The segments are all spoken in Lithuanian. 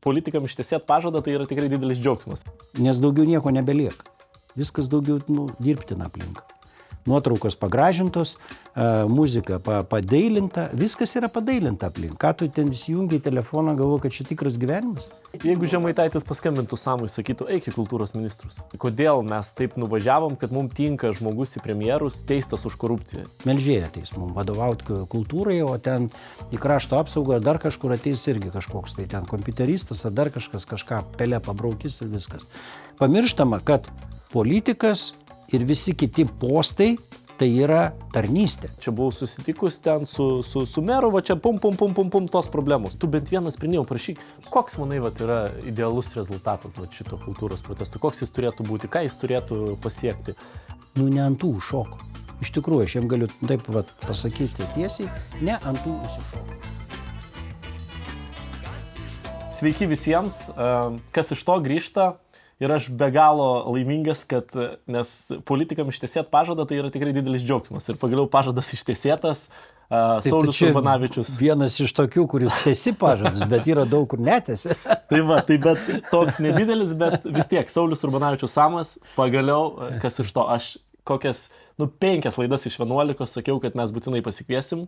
Politikam ištesėt pažadą, tai yra tikrai didelis džiaugsmas. Nes daugiau nieko nebelieka. Viskas daugiau dirbtina aplink. Nuotraukos pagražintos, muzika padailinta, viskas yra padailinta aplink. Ką tu ten įsijungi į telefoną, galvoji, kad čia tikras gyvenimas? Jeigu Žemaitaitis paskambintų Samui, sakytų, eik į kultūros ministrus. Kodėl mes taip nuvažiavom, kad mums tinka žmogus į premjerus teistas už korupciją? Melžėja ateis mums vadovauti kultūrai, o ten į krašto apsaugą dar kažkur ateis irgi kažkoks, tai ten kompiuteristas ar dar kažką pelę pabraukis ir viskas. Pamirštama, kad politikas ir visi kiti postai tai yra tarnystė. Čia buvau susitikus ten su meru, va čia pum tos problemos. Tu bent vieną sprendimą prašyk, koks, manai, va, yra idealus rezultatas va, šito kultūros protesto, koks jis turėtų būti, ką jis turėtų pasiekti. Ne ant tų šoko. Iš tikrųjų, aš jam galiu taip va, pasakyti tiesiai, ne ant tų užsišoko. Sveiki visiems, kas iš to grįžta. Ir aš be galo laimingas, kad, nes politikam ištesėt pažadą, tai yra tikrai didelis džiaugsmas. Ir pagaliau pažadas ištesėtas, Saulius Urbanavičius. Vienas iš tokių, kuris tesi pažadus, bet yra daug, kur netesi. Tai bet toks nedidelis, bet vis tiek, Saulius Urbanavičius Samas, pagaliau, kas iš to, aš kokias, 5 laidas iš 11 sakiau, kad mes būtinai pasikviesim.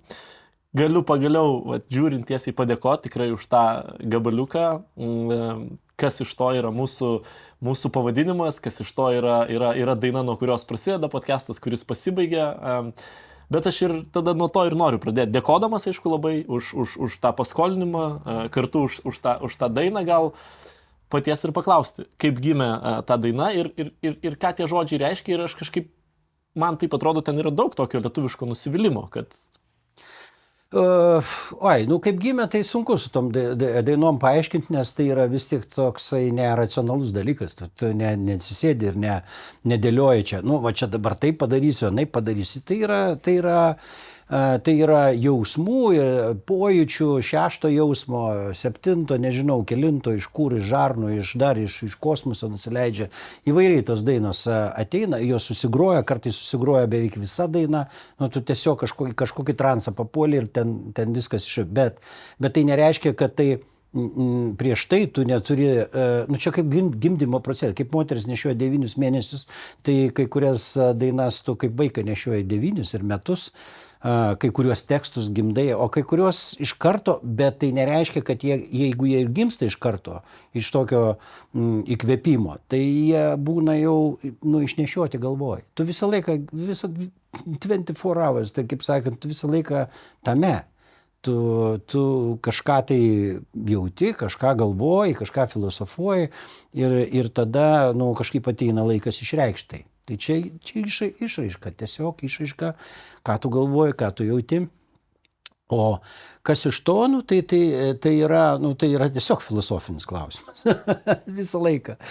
Galiu pagaliau, žiūrint tiesiai, padėkoti tikrai už tą gabaliuką, kas iš to yra mūsų pavadinimas, kas iš to yra daina, nuo kurios prasideda podcastas, kuris pasibaigia. Bet aš ir tada nuo to ir noriu pradėti. Dėkodamas, aišku, labai už tą paskolinimą, kartu už tą dainą gal paties ir paklausti, kaip gimė ta daina ir ką tie žodžiai reiškia. Ir aš kažkaip, man taip atrodo, ten yra daug tokio lietuviško nusivylimų, kad... Kaip gimė, tai sunku su tom dainom paaiškinti, nes tai yra vis tik toksai neracionalus dalykas. Tu nesisėdi ir nedėlioji čia. Va čia dabar taip padarysiu, anaip padarysi. Tai yra jausmų, pojūčių, 6 jausmo, 7, nežinau, 9, iš kur, iš žarnų, iš kosmoso nusileidžia. Įvairiai tos dainos ateina, jos susigroja, kartais susigroja beveik visa daina, tu tiesiog kažkokį transą papuoli ir ten viskas iš. Bet tai nereiškia, kad tai prieš tai tu neturi, čia kaip gimdymo procesas, kaip moteris nešioja 9 mėnesius, tai kai kurias dainas tu kaip vaiką nešioja 9 ir metus, kai kuriuos tekstus gimdai, o kai kuriuos iš karto, bet tai nereiškia, kad jeigu jie ir gimsta iš karto, iš tokio įkvėpimo, tai jie būna jau išnešioti galvoj. Tu visą laiką, 24 hours, tai kaip sakant, tu visą laiką tame. Tu kažką tai jauti, kažką galvoji, kažką filosofuoji ir tada kažkaip ateina laikas išreikštai. Tai čia išraiška, tiesiog išraiška, ką tu galvoji, ką tu jauti. O kas iš to, tai yra tiesiog filosofinis klausimas. Visą laiką.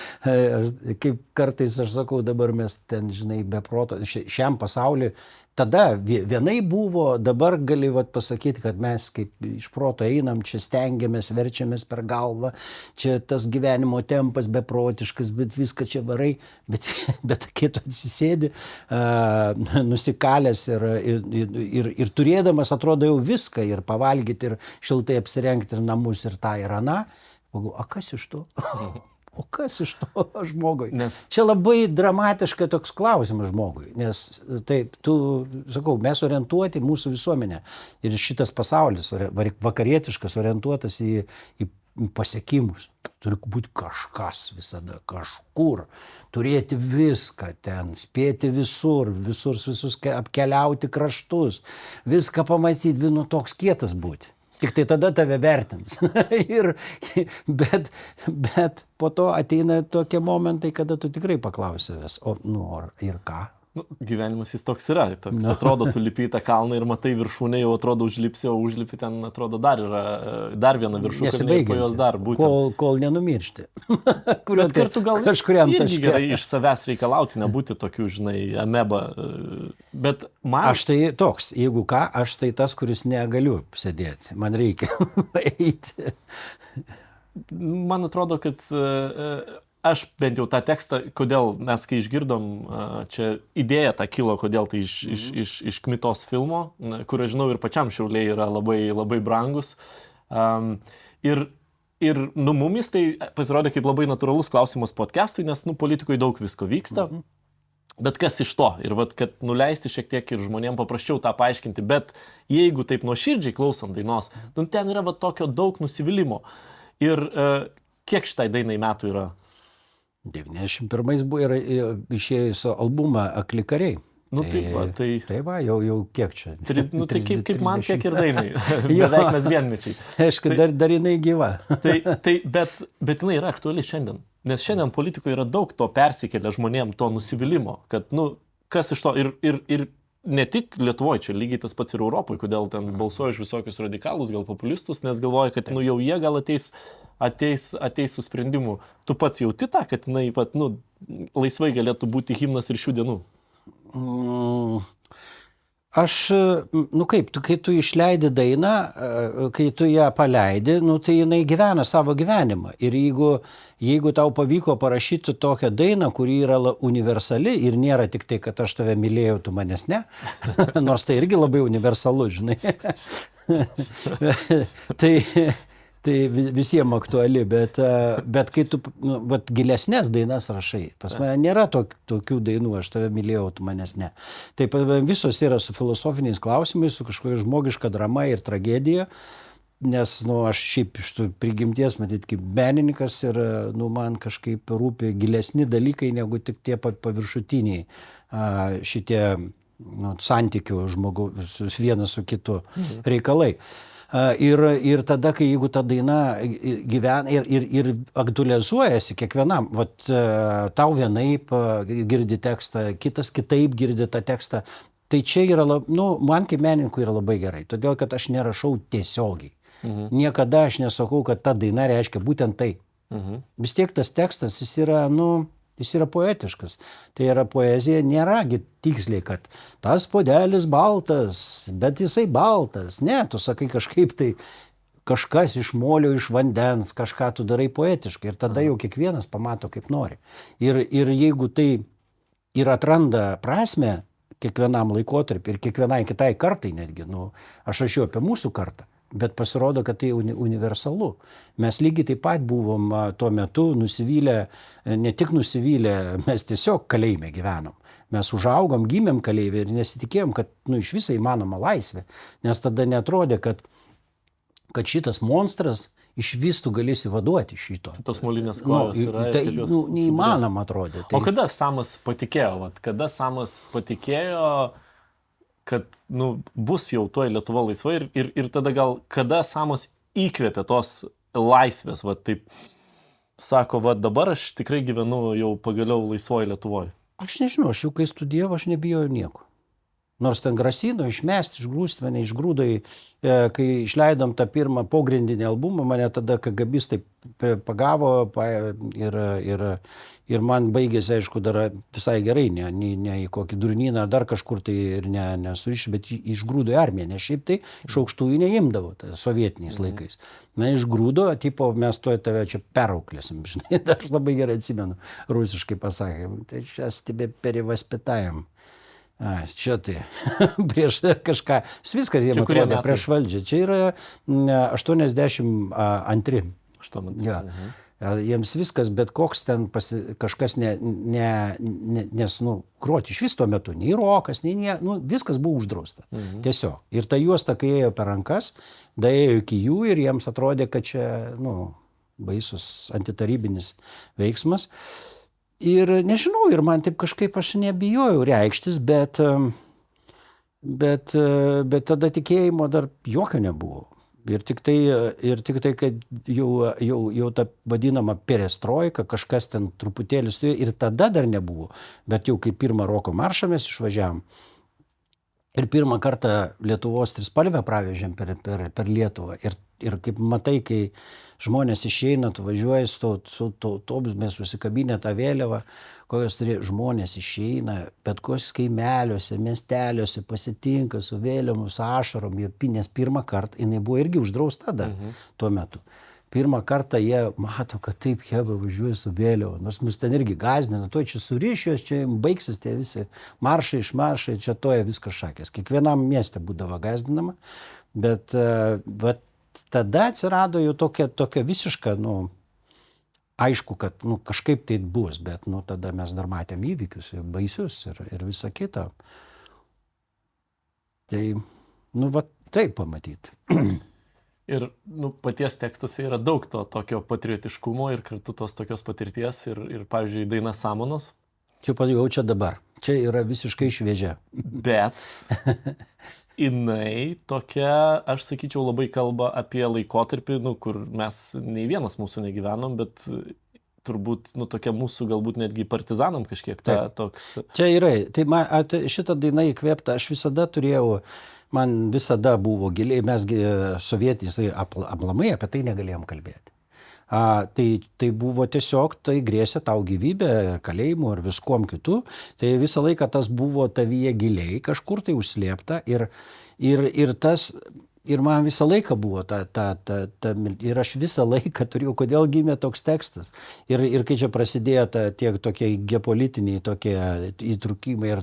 Kaip kartais aš sakau, dabar mes ten, žinai, be proto, šiam pasauliui, tada vienai buvo, dabar gali pasakyti, kad mes kaip iš proto einam, čia stengiamės, verčiamės per galvą, čia tas gyvenimo tempas beprotiškas, bet viską čia varai, bet kai tu atsisėdi, nusikalęs ir turėdamas, atrodo, jau viską, ir pavalgyti, ir šiltai apsirengti, ir namus, ir tą, ir aną, a kas iš to? O kas iš to žmogui? Čia labai dramatiška toks klausimas žmogui, nes taip, sakau, mes orientuoti mūsų visuomenė ir šitas pasaulis vakarietiškas orientuotas į pasiekimus. Turi būti kažkas visada, kažkur, turėti viską ten, spėti visus apkeliauti kraštus, viską pamatyti, toks kietas būti. Tik tai tada tave vertins. Bet po to ateina tokie momentai, kada tu tikrai paklausi savęs, ir ką? Gyvenimas jis toks yra. Atrodo, tu lipi į tą kalną ir matai viršūnę, jau atrodo užlipsi, o užlipi ten, atrodo, dar viena viršūnė ir po jos dar būti. Kol nenumiršti. Bet kartu gal irgi gerai iš savęs reikalauti, nebūti tokių, žinai, ameba. Bet man... Aš tai toks, jeigu ką, aš tai tas, kuris negaliu sėdėti. Man reikia eiti. Man atrodo, kad... Aš bent jau tą tekstą, kodėl mes kai išgirdom, čia idėja ta kilo, kodėl tai iš Kmitos filmo, kur aš žinau ir pačiam Šiauliai yra labai, labai brangus. Ir mumis tai pasirodė kaip labai natūralus klausimas podcast'ui, nes politikoje daug visko vyksta. Bet kas iš to? Ir kad nuleisti šiek tiek ir žmonėms paprasčiau tą paaiškinti. Bet jeigu taip nuoširdžiai klausant dainos, ten yra tokio daug nusivylimų. Ir kiek šitai dainai metų yra? 91 buvo ir išėjusio albumą Akli kariai. Tai va, jau kiek čia? Tai kaip man, tiek ir dainai. Beveik mes vienmečiai. Aišku, dar jinai gyva. Bet jinai yra aktuali šiandien. Nes šiandien politikoje yra daug to persikėlę žmonėm, to nusivylimo. Kad, kas iš to? Ir ne tik Lietuvoje, čia lygiai tas pats ir Europoje, kodėl ten balsuoja iš visokius radikalus, gal populistus, nes galvoja, kad jau jie gal ateis su sprendimu. Tu pats jauti tą, kad jinai laisvai galėtų būti himnas ir šių dienų? Aš, kai tu išleidi dainą, kai tu ją paleidi, tai jinai gyvena savo gyvenimą. Ir jeigu tau pavyko parašyti tokią dainą, kuri yra universali ir nėra tik tai, kad aš tave mylėjau, tu manęs ne, nors tai irgi labai universalu, žinai. Tai visiems aktuali, bet kai tu gilesnės dainas rašai, pas mane nėra tokių dainų, aš tave mylėjau, tu manęs ne. Taip visos yra su filosofiniais klausimais, su kažkokia žmogiška drama ir tragedija, nes aš šiaip iš tų prigimties, matyt, kaip menininkas ir man kažkaip rūpi gilesni dalykai negu tik tie paviršutiniai šitie santykių žmogaus vienas su kitu reikalai. Ir tada, kai jeigu ta daina gyvena ir aktualizuojasi kiekvienam, tau vienaip girdi tekstą, kitas kitaip girdi tą tekstą, tai čia yra, man kaip menininkui yra labai gerai, todėl kad aš nerašau tiesiogiai. Niekada aš nesakau, kad ta daina reiškia būtent tai. Vis tiek tas tekstas, jis yra poetiškas. Tai yra poezija, nėra tiksliai, kad tas puodelis baltas, bet jisai baltas. Ne, tu sakai kažkaip tai kažkas iš molio, iš vandens, kažką tu darai poetiškai ir tada jau kiekvienas pamato kaip nori. Ir jeigu tai ir atranda prasmę kiekvienam laikotarpiu ir kiekvienai kitai kartai netgi, aš rašiau apie mūsų kartą. Bet pasirodo, kad tai universalu. Mes lygiai taip pat buvom tuo metu nusivylę, ne tik nusivylę, mes tiesiog kalėjime gyvenom. Mes užaugom, gimėm kalėjime ir nesitikėjom, kad iš viso įmanoma laisvė. Nes tada netrodė, kad šitas monstras iš vis tu galėsi vaduoti šito. Tos molinės kojos yra. Tai neįmanoma atrodė. O kada Samas patikėjo? Kada Samas patikėjo, kad bus jau tuoj Lietuva laisva ir tada gal kada Samas įkvėpė tos laisvės, taip sako, dabar aš tikrai gyvenu jau pagaliau laisvoje Lietuvoje. Aš nežinau, aš jau kai studijavau, aš nebijojau nieko. Nors ten grasino išmesti, išgrūsti mane, išgrūdai, kai išleidom tą pirmą pogrindinį albumą, mane tada KGBistai pagavo ir man baigėsi, aišku, dar visai gerai, ne į kokį durnyną, dar kažkur tai ir nesuriš, bet išgrūdo į armiją, nes šiaip tai iš aukštųjų neimdavo, sovietiniais laikais. Išgrūdo, tipo, mes tave čia perauklėsim, žinai, aš labai gerai atsimenu, rusiškai pasakė, tai čia тебе перевоспитаем. Čia tai, prieš kažką, viskas jiems atrodė prieš valdžią. Čia yra 82. Jiems viskas, bet koks ten kažkas nes, groti iš vis tuo metu, nei rokas, viskas buvo uždrausta. Tiesiog. Ir ta juosta, kai ėjo per rankas, daėjo iki jų ir jiems atrodė, kad čia, baisus antitarybinis veiksmas. Ir nežinau, ir man taip kažkaip aš nebijojau reikštis, bet tada tikėjimo dar jokio nebuvo. Ir tik tai, kad jau ta vadinama perestroika, kažkas ten truputėlį su ir tada dar nebuvo. Bet jau kaip pirmą roko maršą mes išvažiavom. Ir pirmą kartą Lietuvos trispalvę pravežėm per Lietuvą. Ir kaip matai, kai žmonės išeina, tu važiuoji su autobusu, mes susikabinę tą vėliavą, kokios žmonės išeina, bet kokios kaimeliuose, miesteliuose pasitinka su vėliavom, su ašarom, nes pirmą kartą, jinai buvo irgi uždrausta dar tuo metu. Pirmą kartą jie mato, kad taip jie važiuoja su vėliava, nors mus ten irgi gąsdina, to čia surišios, čia baigsis tie visi maršai, čia toje viskas šakės. Kiekvienam mieste būdavo gąsdinama, bet tada atsirado jau tokia visiška, aišku, kad kažkaip tai bus, bet tada mes dar matėm įvykius, baisius ir visa kita. Tai, va taip pamatyti. Ir paties tekstuose yra daug to tokio patriotiškumo ir kartu tos tokios patirties ir pavyzdžiui, daina Samanos. Čia dabar. Čia yra visiškai šviežia. Bet jinai tokia, aš sakyčiau, labai kalba apie laikotarpį, kur mes nei vienas mūsų negyvenom, bet turbūt, tokia mūsų galbūt netgi partizanam kažkiek toks. Čia yra. Tai šitą dainą įkvėpta, aš visada turėjau, man visada buvo giliai, mes sovietiniai aplamai apie tai negalėjom kalbėti. Tai buvo tiesiog, tai grėsė tau gyvybę, kalėjimų ar viskuom kitų, tai visą laiką tas buvo tavyje giliai, kažkur tai užslėpta ir tas, ir man visą laiką buvo ir aš visą laiką turėjau, kodėl gimė toks tekstas. Ir kai čia prasidėjo tie tokie geopolitiniai tokie įtrūkimai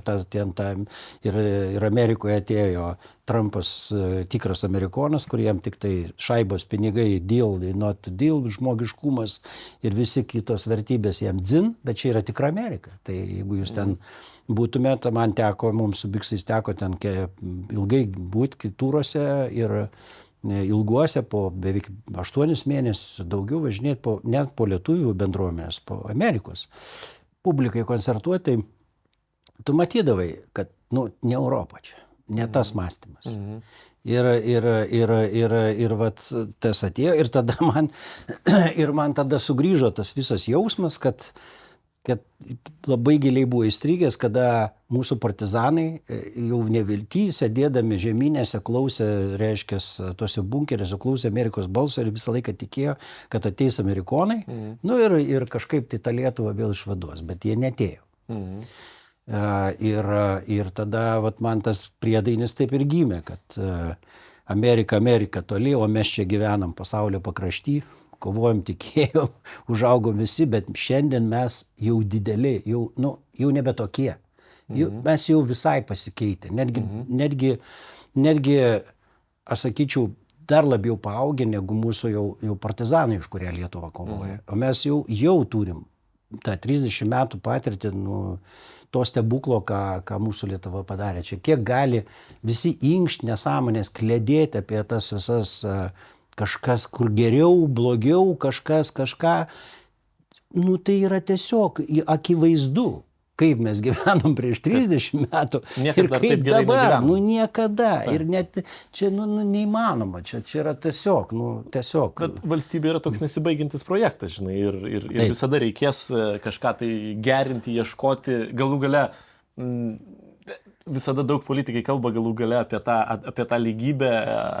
ir Amerikoje atėjo Trumpas, tikras amerikonas, kur jam tik tai šaibos pinigai, deal, not deal, žmogiškumas ir visi kitos vertybės jam dzin, bet čia yra tikra Amerika. Tai jeigu jūs ten būtumėte, mums su Biksais teko ten ilgai būti kitūrose ir ilguose, po beveik 8 mėnesius daugiau važinėti net po lietuvių bendruomenės, po Amerikos publikai koncertuoti, tu matydavai, kad ne Europa čia, ne tas mąstymas. Ir vat tas atėjo ir tada man tada sugrįžo tas visas jausmas, kad labai giliai buvo įstrigęs, kada mūsų partizanai jau nevilty, sėdėdami žemynėse, klausė, reiškia, tuose bunkerėse, klausė Amerikos balsą ir visą laiką tikėjo, kad ateis amerikonai. Ir kažkaip tai tą Lietuvą vėl išvaduos, bet jie netėjo. Ir tada man tas priedainis taip ir gimė, kad Amerika toli, o mes čia gyvenam pasaulio pakrašty. Kovojom, tikėjom, užaugom visi, bet šiandien mes jau dideli, jau nebe tokie. Mes jau visai pasikeitę. Netgi, aš sakyčiau, dar labiau paaugę negu mūsų jau partizanai, už kurią Lietuva kovoja. O mes jau turim tą 30 metų patirtį, to stebuklo, ką mūsų Lietuva padarė. Čia kiek gali visi inkšt nesąmonės kledėti apie tas visas kažkas, kur geriau, blogiau, kažką. Tai yra tiesiog akivaizdu, kaip mes gyvenom prieš 30 metų ir kaip dabar. Niekada. Ir net čia neįmanoma. Čia yra tiesiog. Bet valstybė yra toks nesibaigiantis projektas, žinai, ir visada reikės kažką tai gerinti, ieškoti, galų gale. Visada daug politikai kalba galų gale apie tą lygybę,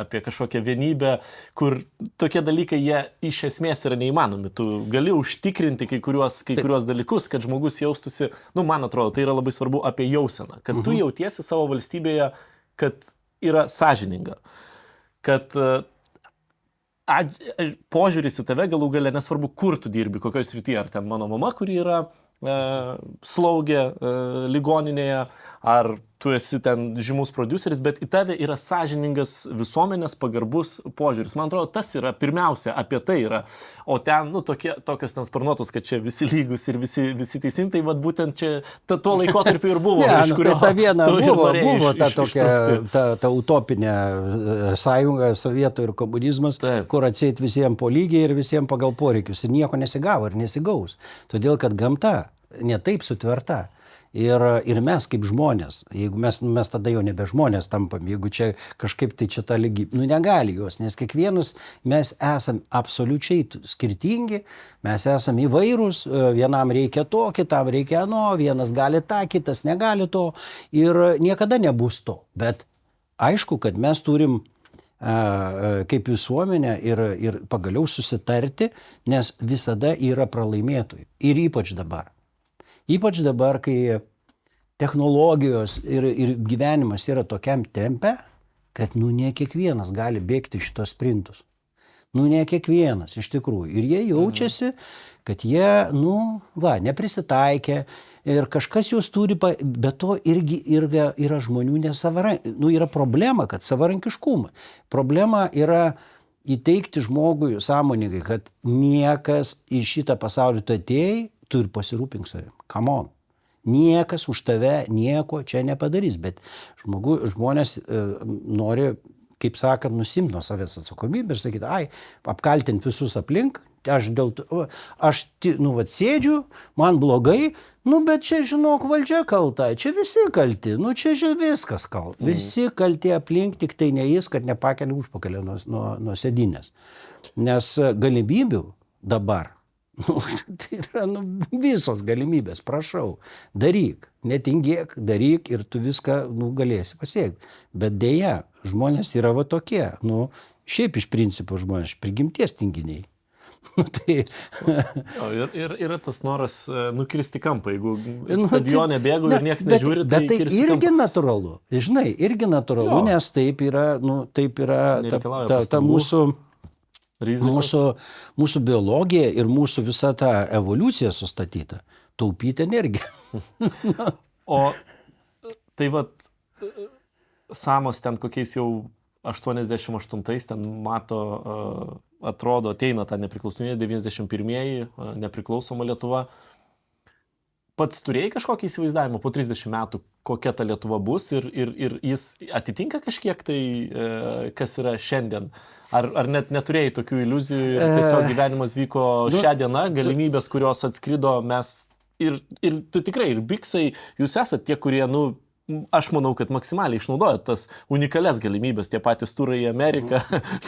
apie kažkokią vienybę, kur tokie dalykai, jie iš esmės yra neįmanomi. Tu gali užtikrinti kai kuriuos dalykus, kad žmogus jaustųsi, man atrodo, tai yra labai svarbu apie jauseną, kad tu jautiesi savo valstybėje, kad yra sąžininga, kad požiūris į tave galų gale, nesvarbu, kur tu dirbi, kokioj srityje, ar ten mano mama, kuri yra slaugė ligoninėje, ar tu esi ten žymus prodiuseris, bet į tave yra sąžiningas visuomenės pagarbus požiūris. Man atrodo, tas yra pirmiausia, apie tai yra. O ten, tokios ten sparnuotos, kad čia visi lygus ir visi teisingi, tai vat būtent čia tuo laikotarpiu ir buvo. Iš kurio ta viena buvo ta tokia, ta utopinė sąjunga, sovietų ir komunizmas, kur atseit visiems po lygiai ir visiems pagal poreikius. Ir nieko nesigavo ir nesigaus. Todėl, kad gamta netaip sutverta. Ir mes kaip žmonės, jeigu mes tada jau nebe žmonės tampam, jeigu čia kažkaip tai čia ta lygybė, negali jos, nes kiekvienas mes esam absoliučiai skirtingi, mes esam įvairūs, vienam reikia to, kitam reikia ano, vienas gali tą, kitas negali to ir niekada nebus to. Bet aišku, kad mes turim kaip visuomenė ir pagaliau susitarti, nes visada yra pralaimėtojų. Ir ypač dabar. Ypač dabar, kai technologijos ir gyvenimas yra tokiam tempe, kad ne kiekvienas gali bėgti šitos sprintus. Ne kiekvienas iš tikrųjų. Ir jie jaučiasi, kad jie, neprisitaikė ir kažkas juos turi, bet to irgi yra žmonių yra problema, kad savarankiškumas. Problema yra įteikti žmogui sąmoningai, kad niekas į šitą pasaulį tu atėjai, tu ir pasirūpink savim. Come on. Niekas už tave nieko čia nepadarys, bet žmonės nori, kaip sakant, nusimti nuo savęs atsakomybę ir sakyti, apkaltinti visus aplink, aš sėdžiu, man blogai, bet čia, žinok, valdžia kalta, čia visi kalti, čia viskas kalta. Visi kalti aplink, tik tai ne jis, kad nepakeli užpakalį nuo sėdynės. Nes galimybių dabar, tai yra visos galimybės, prašau, daryk, netingėk, daryk ir tu viską galėsi pasiekti. Bet dėja, žmonės yra va tokie, šiaip iš principo žmonės, prigimties tinginiai. Ir yra tas noras nukirsti kampą, jeigu stadione bėgu ir niekas nežiūri, tai kirsti kampą. Bet tai irgi natūralu, žinai, nes taip yra ta mūsų biologija ir mūsų visa ta evoliucija sustatyta, taupyti energiją. O tai vat, Samas ten kokiais jau 88-ais ten mato, atrodo, ateina tą nepriklausomybę, 91-ieji, nepriklausoma Lietuva. Pats turėjai kažkokį įsivaizdavimą po 30 metų, kokia ta Lietuva bus ir jis atitinka kažkiek tai, kas yra šiandien? Ar net neturėjai tokių iliuzijų ir tiesiog gyvenimas vyko šią dieną, galimybės, kurios atskrido mes ir tu tikrai, ir biksai, jūs esat tie, kurie, aš manau, kad maksimaliai išnaudoja tas unikalias galimybės, tie patys turai į Ameriką,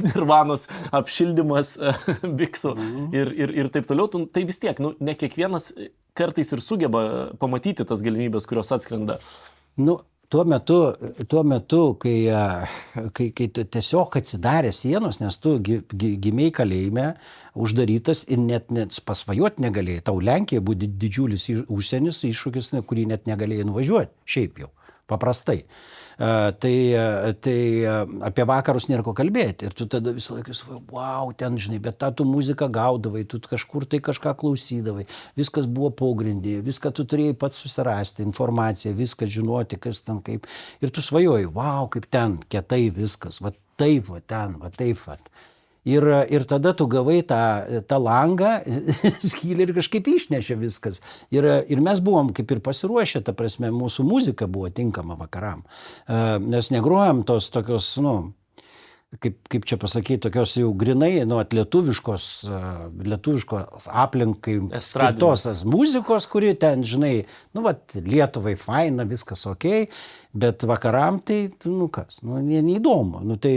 Nirvanos apšildymas biksų ir taip toliau. Tai vis tiek, ne kiekvienas kartais ir sugeba pamatyti tas galimybės, kurios atskrenda. Tuo metu, kai tiesiog atsidarė sienos, nes tu gimei kalėjime, uždarytas ir net pasvajoti negalėjai. Tau Lenkija buvo didžiulis užsienis, iššūkis, kurį net negalėjai nuvažiuoti, šiaip jau, paprastai. Tai apie vakarus nėra ko kalbėti. Ir tu tada visą laiką svajojai, wow, ten, žinai, bet tu muziką gaudavai, tu kažkur tai kažką klausydavai, viskas buvo pogrindyje, viską tu turėjai pats susirasti, informaciją, viską žinoti, kas ten kaip. Ir tu svajojai, wow, kaip ten, kietai viskas, va taip, va ten, va taip, va. Ir tada tu gavai tą langą, skylę ir kažkaip išnešė viskas. Ir mes buvom kaip ir pasiruošę, ta prasme, mūsų muzika buvo tinkama vakaram. Mes negrojam tos tokios, kaip čia pasakyti, tokios jau grinai, lietuviškos aplinkai skirtos muzikos, kuri ten, žinai, Lietuvai faina, viskas okei, bet vakaram tai, kas, neįdomu. Tai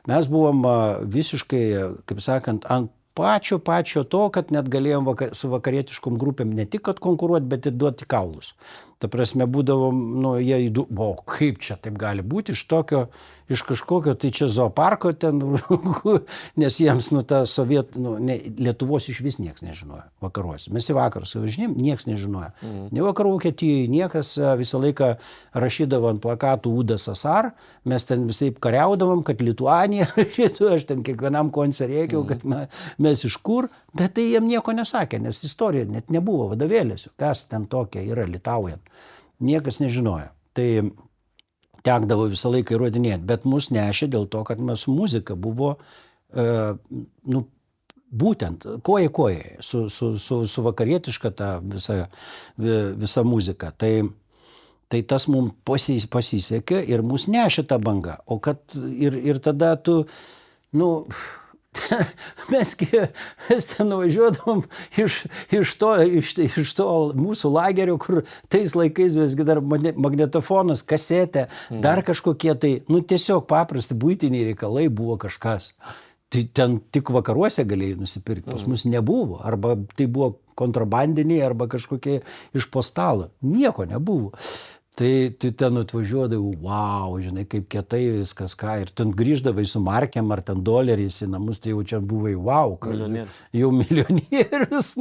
mes buvom visiškai, kaip sakant, ant pačio to, kad net galėjom su vakarietiškom grupėm ne tik kad konkuruoti, bet ir duoti kaulus. Ta prasme, būdavom, jie kaip čia taip gali būti, iš kažkokio, tai čia zooparko ten, nes jiems, ta Lietuvos iš vis nieks nežinojo vakaruose. Mes į vakarus važinėjom, nieks nežinojo. Ne vakarų Vokietijoje niekas visą laiką rašydavo ant plakatų Udas Asar, mes ten visai kariaudavom, kad Lituanija rašytų, aš ten kiekvienam koncerėkiau, kad mes iš kur, bet tai jiem nieko nesakė, nes istorija net nebuvo vadovėlėsiu, kas ten tokia yra Litaujant. Niekas nežinojo. Tai tekdavo visą laiką įrodinėti, bet mus nešė dėl to, kad mūsų muzika buvo būtent koja su vakarietiška ta visa muzika. Tai tas mums pasisekė ir mus nešė tą bangą. O kad ir tada tu, mes ten nuvažiuodavom iš to mūsų lagerio, kur tais laikais visgi dar magnetofonas, kasetė, dar kažkokie tai, tiesiog paprasti buitiniai reikalai buvo kažkas. Tai ten tik vakaruose galėjai nusipirkti, pas mus nebuvo. Arba tai buvo kontrabandiniai, arba kažkokie iš po stalo. Nieko nebuvo. Tai ten atvažiuodavau, wow, žinai, kaip kietai viskas, ką. Ir ten grįždavai su markėm ar ten doleriais į namus, tai jau čia buvai, wow, jau milijonierius.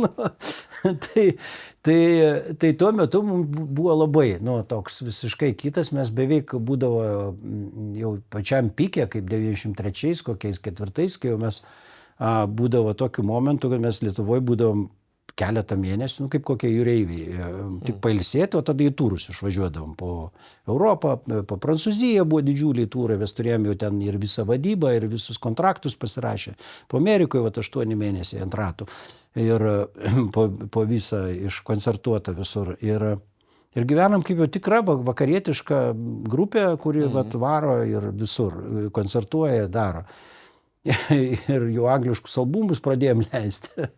Tai tuo metu mums buvo labai, toks visiškai kitas, mes beveik būdavo jau pačiam pike, kaip 93-ais, kokiais 4-ais, kai jau mes būdavo tokiu momentu, kad mes Lietuvoje būdavom keletą mėnesių, kaip kokie jūreiviai, tik pailsėti, o tada į turus išvažiuodavom po Europą, po Prancūziją buvo didžiuliai turai, mes turėjom jau ten ir visą vadybą, ir visus kontraktus pasirašę. Po Amerikoje 8 mėnesiai ant ratų ir po visą iškoncertuotą visur. Ir gyvenam kaip jau tikra vakarietiška grupė, kuri varo ir visur, koncertuoja, daro. Ir jau angliškus albumus pradėjom leisti.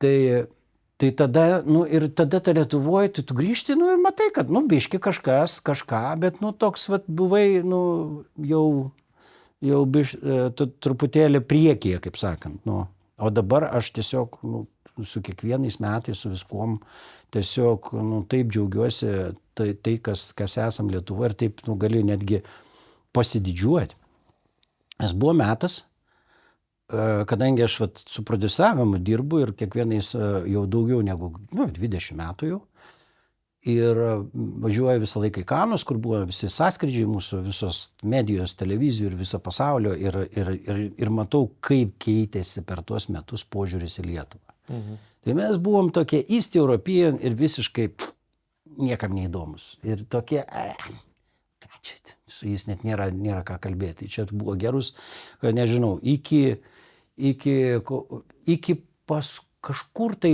Tai tada, ir tada ta Lietuvoje, tu grįžti, ir matai, kad, biški kažką, bet, toks, buvai, jau truputėlį priekyje, kaip sakant, O dabar aš tiesiog, su kiekvienais metais, su viskuom, tiesiog, taip džiaugiuosi, tai kas esam Lietuvoje, ir taip, gali netgi pasididžiuoti. Nes buvo metas, kadangi aš su prodiusavimu dirbu ir kiekvienais jau daugiau negu 20 metų jau, ir važiuoju visą laiką į Kanus, kur buvo visi sąskrydžiai mūsų, visos medijos, televizijų ir viso pasaulio, ir matau, kaip keitėsi per tuos metus požiūris į Lietuvą. Tai mes buvom tokie East European ir visiškai niekam neįdomus. Ir tokie, ką čia, su jais net nėra ką kalbėti. Čia buvo gerus, nežinau, iki pas kažkur tai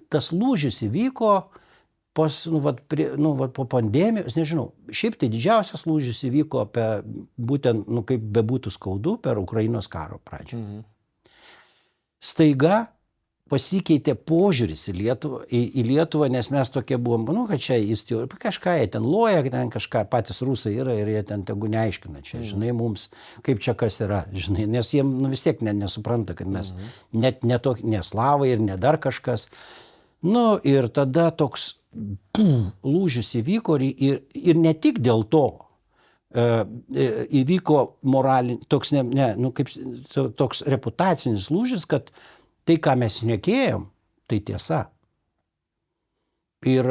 tas lūžis įvyko po pandemijos, nežinau, šiaip tai didžiausias lūžis įvyko būtent, kaip bebūtų skaudu, per Ukrainos karo pradžią. Staiga pasikeitė požiūris į Lietuvą, nes mes tokie buvom, kad čia kažką jie ten loja, ten kažką patys rusai yra ir jie ten tegu neaiškina čia, žinai, mums kaip čia kas yra, žinai, nes jiem vis tiek nesupranta, kad mes net ne slavai ir ne dar kažkas. Ir tada toks lūžis įvyko ir ne tik dėl to įvyko toks reputacinis lūžis, kad tai, ką mes šnekėjom, tai tiesa. Ir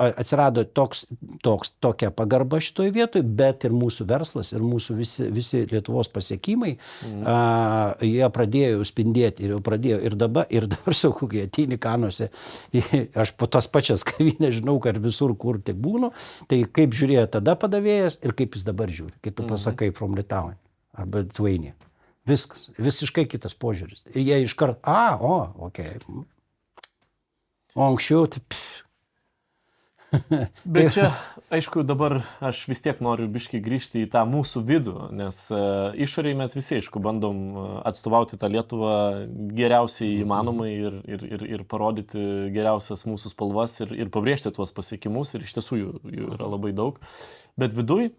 atsirado tokia pagarba šitoj vietoj, bet ir mūsų verslas, ir mūsų visi Lietuvos pasiekimai, jie pradėjo spindėti ir dabar sakau, kai ateini Kanuose, aš po tas pačias kavinės žinau, kad visur, kur tik būnu, tai kaip žiūrėjo tada padavėjas ir kaip jis dabar žiūri, kai tu pasakai from Litauen arba Lithuania. Viskas, visiškai kitas požiūris. Ir jie iškart, okei. O anksčiau, Bet čia, aišku, dabar aš vis tiek noriu biškai grįžti į tą mūsų vidų, nes išoriai mes visi, aišku, bandom atstovauti tą Lietuvą geriausiai įmanomai ir parodyti geriausias mūsų spalvas ir pabrėžti tuos pasiekimus, ir iš tiesų jų yra labai daug. Bet viduj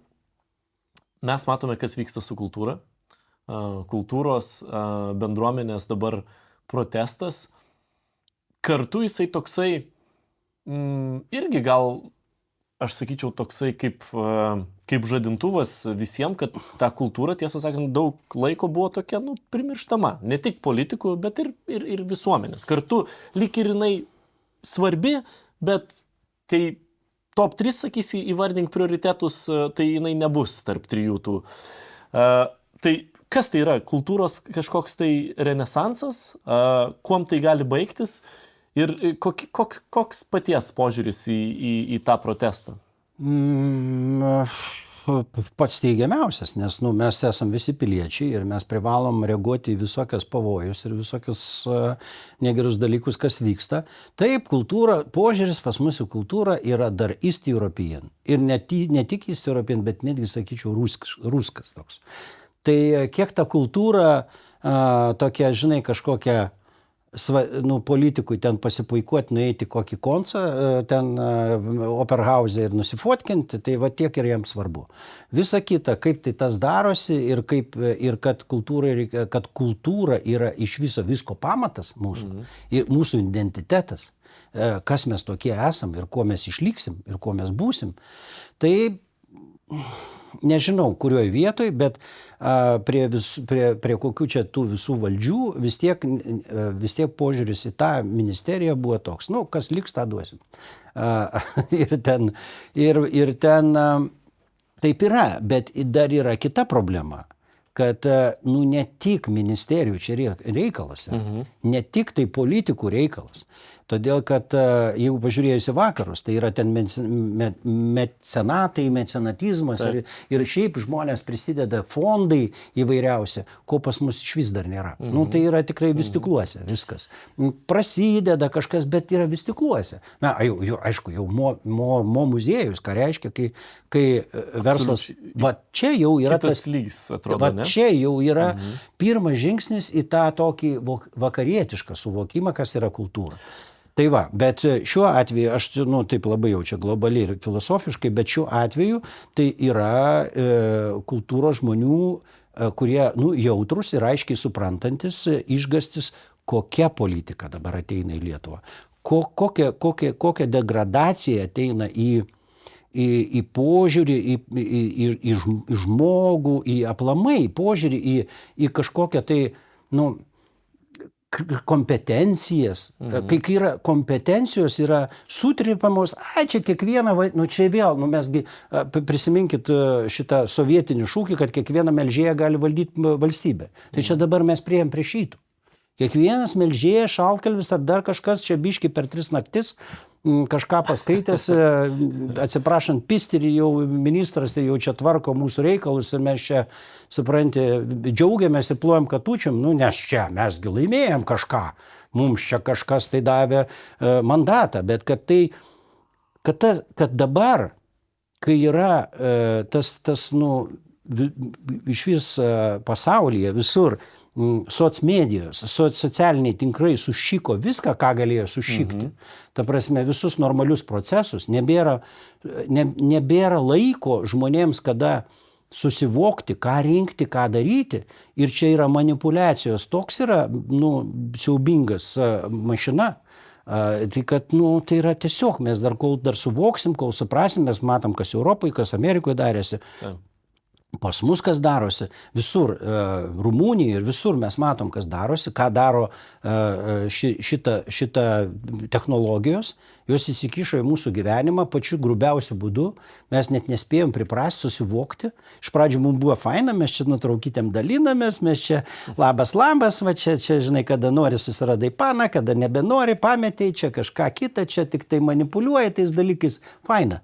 mes matome, kas vyksta su kultūra. Kultūros bendruomenės dabar protestas. Kartu jisai toksai irgi gal, aš sakyčiau, toksai kaip žadintuvas visiems, kad ta kultūra, tiesą sakant, daug laiko buvo tokia, primirštama. Ne tik politikų, bet ir visuomenės. Kartu lyg ir jinai svarbi, bet kai top 3, sakysi, įvardink prioritetus, tai jinai nebus tarp 3 tų. Tai kas tai yra? Kultūros kažkoks tai renesansas? Kuom tai gali baigtis? Ir koks paties požiūris į tą protestą? Pats teigiamiausias, nes mes esam visi piliečiai ir mes privalom reaguoti į visokias pavojus ir visokius negerus dalykus, kas vyksta. Taip, požiūris pas mūsų kultūrą yra dar East European. Ir ne tik East European, bet netgi, sakyčiau, ruskas toks. Tai kiek ta kultūra tokia, žinai, kažkokia politikui ten pasipuikuoti, nueiti kokį koncą, ten Operhause ir nusifotkinti, tai va tiek ir jiems svarbu. Visa kita, kaip tai tas darosi ir kad kultūra yra iš visko pamatas mūsų, ir mūsų identitetas, kas mes tokie esam ir kuo mes išliksim ir kuo mes būsim. Tai nežinau, kurioje vietoje, bet prie kokių čia tų visų valdžių vis tiek požiūris į tą ministeriją buvo toks, kas liks, tą duosim. Ir ten taip yra, bet dar yra kita problema, kad ne tik ministerijų čia reikalas, ne tik tai politikų reikalas, Todėl, kad jeigu pažiūrėjus į vakarus, tai yra ten mecenatai, mecenatizmas ir šiaip žmonės prisideda, fondai įvairiausi, ko pas mus iš vis dar nėra. Nu, tai yra tikrai vystikluose viskas. Prasideda kažkas, bet yra vystikluose. Na, aišku, jau mo muziejus, ką reiškia, kai verslas, va čia jau yra tas lygis, atrodo, va čia jau yra pirmas žingsnis į tą tokį vakarietišką suvokimą, kas yra kultūra. Tai va, bet šiuo atveju, aš taip labai jau čia globaliai ir filosofiškai, bet šiuo atveju tai yra kultūros žmonių, kurie jautrus ir aiškiai suprantantis, išgastis, kokia politika dabar ateina į Lietuvą. Kokia degradacija ateina į požiūrį, į žmogų, į aplamai požiūrį, į kažkokią tai, kompetencijas, kai yra kompetencijos, yra sutripamos, čia kiekvieną, čia vėl, mesgi prisiminkit šitą sovietinį šūkį, kad kiekviena melžėja gali valdyti valstybę. Tai čia dabar mes priėjom prie šitų. Kiekvienas melžėjas, šaltkalvis ar dar kažkas čia biški per 3 naktis kažką paskaitęs, atsiprašant, pistirį jau ministras jau čia tvarko mūsų reikalus ir mes čia, supranti, džiaugiamės ir plojam katučiam, nes čia mesgi laimėjom kažką, mums čia kažkas tai davė mandatą, bet kad dabar, kai yra tas iš vis pasaulyje visur, socmedijos, socialiniai tinklai sušiko viską, ką galėjo sušikti. Ta prasme, visus normalius procesus. Nebėra laiko žmonėms, kada susivokti, ką rinkti, ką daryti. Ir čia yra manipulacijos. Toks yra, siaubingas mašina. Tai kad, tai yra tiesiog, mes kol suvoksim, kol suprasim, mes matom, kas Europai, kas Amerikoje darėsi. Pas mus kas darosi, visur, Rumunijoje ir visur mes matom, kas darosi, ką daro šita technologijos, jos įsikišo į mūsų gyvenimą pačiu grubiausiu būdu, mes net nespėjom priprasti, susivokti. Iš pradžių mums buvo faina, mes čia nutraukytėm dalinamės, mes čia labas, va čia, žinai, kada nori susiradai paną, kada nebenori, pametei, čia kažką kitą, čia tik tai manipuliuoja tais dalykais, faina.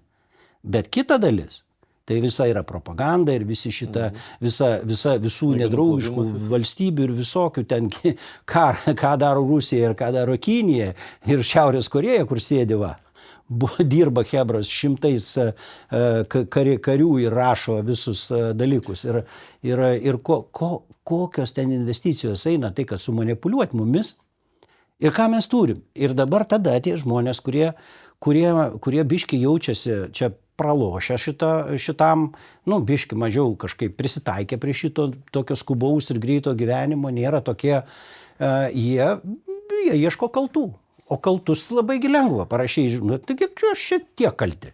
Bet kita dalis. Tai visa yra propaganda ir visi visų nedraugiškų valstybių ir visokių ten, ką daro Rusija ir ką daro Kinija ir Šiaurės Korėja, kur sėdi dirba hebras šimtais karių ir rašo visus dalykus. Ir kokios ten investicijos eina, tai kad sumanipuliuoti mumis. Ir ką mes turim. Ir dabar tada tie žmonės, kurie biški jaučiasi čia pralošę šitam, biški mažiau kažkaip prisitaikė prie šito tokio skubaus ir greito gyvenimo, nėra tokie, jie ieško kaltų. O kaltus labai lengva parašyti, taigi šitie kalti.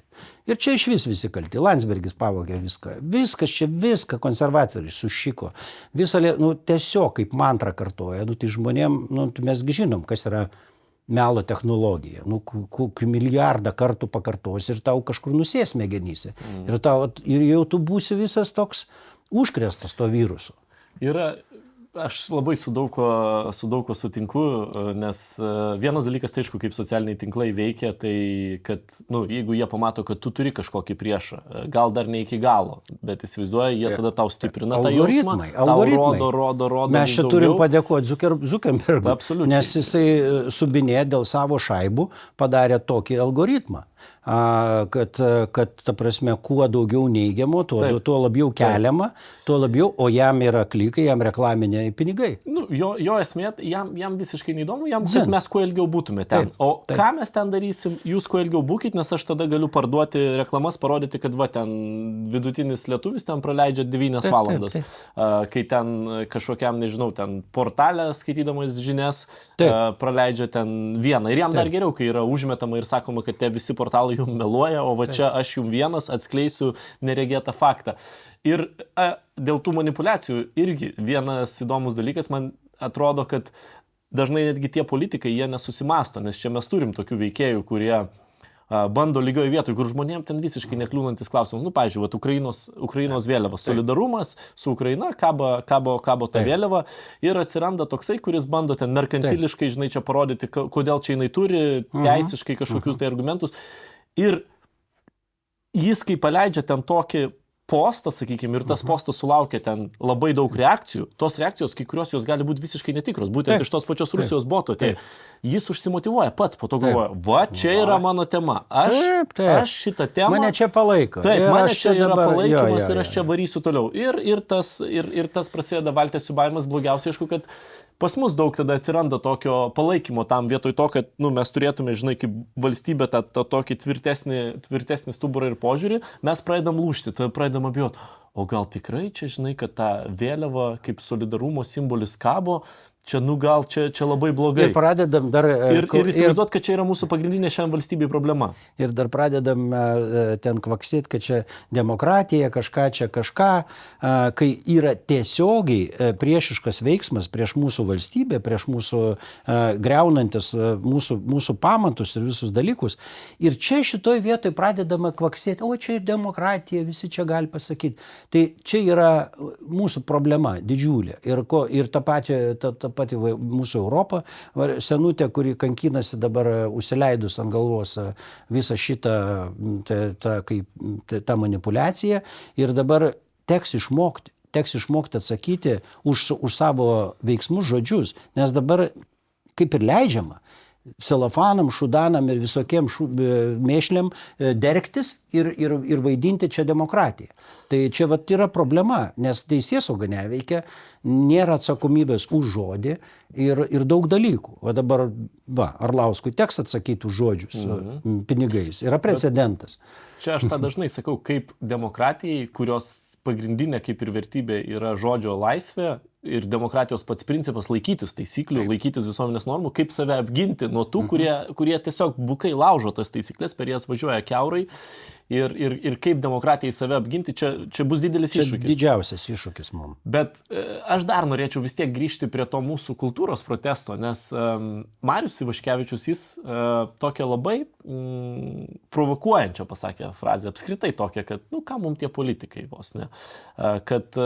Ir čia iš visi kalti. Landsbergis pavogė viską. Viską konservatoriai sušiko. Tiesiog kaip mantrą kartoja. Tai žmonėm, mes žinom, kas yra melo technologija. Milijardą kartų pakartos ir tau kažkur nusės smegenyse. Ir jau tu būsi visas toks užkrėstas to virusu. Aš labai su daug ko sutinku, nes vienas dalykas, tai aišku, kaip socialiniai tinklai veikia, tai kad, jeigu jie pamato, kad tu turi kažkokį priešą, gal dar ne iki galo, bet įsivaizduoja, jie tada tau stiprina tą jausmą, tau rodo. Mes čia turim padėkoti Zuckerbergui, nes jisai subinė dėl savo šaibų padarė tokį algoritmą. Kad ta prasme, kuo daugiau neigiamo, tuo labiau keliama, tuo labiau, o jam yra klikai, jam reklaminiai pinigai. Jo esmė, jam visiškai neįdomu, kad mes kuo ilgiau būtume ten. Ką mes ten darysim, jūs kuo ilgiau būkit, nes aš tada galiu parduoti reklamas, parodyti, kad ten vidutinis lietuvis ten praleidžia 9 valandas. Kai ten kažkokiam, nežinau, ten portalę skaitydamas žinias, praleidžia ten 1. Ir jam dar geriau, kai yra užmetama ir sakoma, kad tie visi portalai jums meluoja, o čia aš jums vienas atskleisiu neregėtą faktą. Ir dėl tų manipulacijų irgi vienas įdomus dalykas, man atrodo, kad dažnai netgi tie politikai, jie nesusimasto, nes čia mes turim tokių veikėjų, kurie bando lygioje vietoje, kur žmonėm ten visiškai nekliūnantis klausimas. Nu, pavyzdžiui, vat, Ukrainos vėliava, solidarumas su Ukraina, kabo ta vėliava ir atsiranda toksai, kuris bando ten merkantiliškai, žinai, čia parodyti, kodėl čia jinai turi teisiškai kažkokius tai argumentus. Ir jis, kai paleidžia ten tokį postą, sakykime, ir tas postas sulaukia ten labai daug reakcijų, tos reakcijos, kai kurios jos gali būti visiškai netikros, būtent iš tos pačios Rusijos boto. Tai jis užsimotyvuoja pats, po to galvoja, va, čia yra mano tema, aš šitą temą... Mane čia palaiko. Taip, mane čia yra palaikymas ir aš čia varysiu toliau. Ir tas prasideda valties siūbavimas, blogiausia, aišku, kad pas mus daug tada atsiranda tokio palaikymo tam vietoj to, kad mes turėtume, žinai, kaip valstybė tą tokį tvirtesnį stuburą ir požiūrį, mes pradedam lūžti, pradedam abejoti. O gal tikrai čia, žinai, kad ta vėliava kaip solidarumo simbolis kabo, čia, gal čia labai blogai. Ir pradedam dar... Ir įsivaizduot, kad čia yra mūsų pagrindinė šiandien valstybei problema. Ir dar pradedam ten kvaksėti, kad čia demokratija, kažką, kai yra tiesiogiai priešiškas veiksmas prieš mūsų valstybę, prieš mūsų greunantis mūsų pamatus ir visus dalykus. Ir čia šitoj vietoj pradedama kvaksėti, o čia ir demokratija, visi čia gali pasakyti. Tai čia yra mūsų problema didžiulė. Ir ta pati mūsų Europą, senutė, kuri kankinasi dabar užsileidus ant galvos visą šitą tą manipuliaciją ir dabar teks išmokti atsakyti už savo veiksmus žodžius, nes dabar kaip ir leidžiama celofanam, šudanam ir visokiem mėšliam dergtis ir vaidinti čia demokratiją. Tai čia vat yra problema, nes teisėsauga neveikia, nėra atsakomybės už žodį ir daug dalykų. O dabar, Arlauskui teks atsakyti už žodžius pinigais. Yra precedentas. Čia aš tą dažnai sakau, kaip demokratijai, kurios pagrindinė kaip ir vertybė yra žodžio laisvė ir demokratijos pats principas laikytis taisyklių, laikytis visuomenės normų, kaip save apginti nuo tų, kurie tiesiog bukai laužo tas taisyklės, per jas važiuoja kiaurai ir kaip demokratijai save apginti, čia bus didelis iššūkis. Čia didžiausias iššūkis mums. Bet aš dar norėčiau vis tiek grįžti prie to mūsų kultūros protesto, nes Marius Ivaškevičius, jis tokią labai provokuojančią pasakė frazę, apskritai tokią, kad, ką mums tie politikai vos, ne? Kad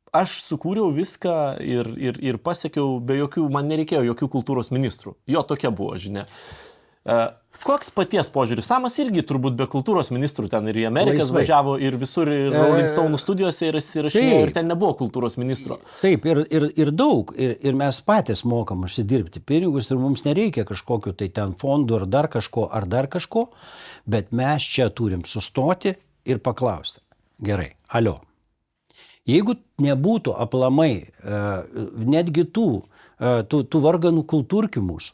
aš sukūriau viską ir pasiekiau be jokių, man nereikėjo jokių kultūros ministrų. Jo tokia buvo žinia. Koks paties požiūris? Samas irgi turbūt be kultūros ministrų ten ir į Amerikas važiavo ir visur ir Rolling Stone studijose ir įsirašinėjo ir ten nebuvo kultūros ministro. Taip, ir daug. Ir mes patys mokam užsidirbti pinigus ir mums nereikia kažkokiu tai ten fondų ar dar kažko, bet mes čia turim sustoti ir paklausti. Gerai, alio. Jeigu nebūtų aplamai netgi tų varganų kultūrkių mūsų,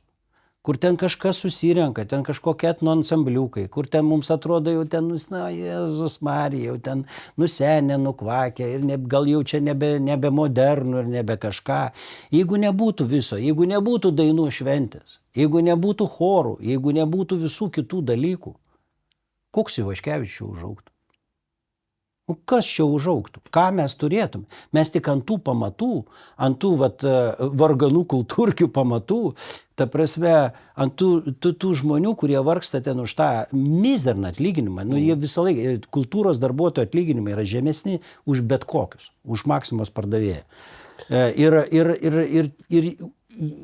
kur ten kažkas susirenka, ten kažkokie etnoansambliukai, kur ten mums atrodo jau ten, Jėzus Marija, jau ten nusenę, nukvakę ir gal jau čia nebe modernų ir nebe kažką. Jeigu nebūtų viso, jeigu nebūtų dainų šventės, jeigu nebūtų chorų, jeigu nebūtų visų kitų dalykų, koks Ivaškevičius užaugtų? Kas čia užaugtų? Ką mes turėtum? Mes tik ant tų pamatų, ant tų varganų kultūrkių pamatų, ta prasme, ant tų žmonių, kurie vargsta ten už tą mizerną atlyginimą, jie visą laiką, kultūros darbuotojų atlyginimai yra žemesni už bet kokius, už Maksimos pardavėją. Ir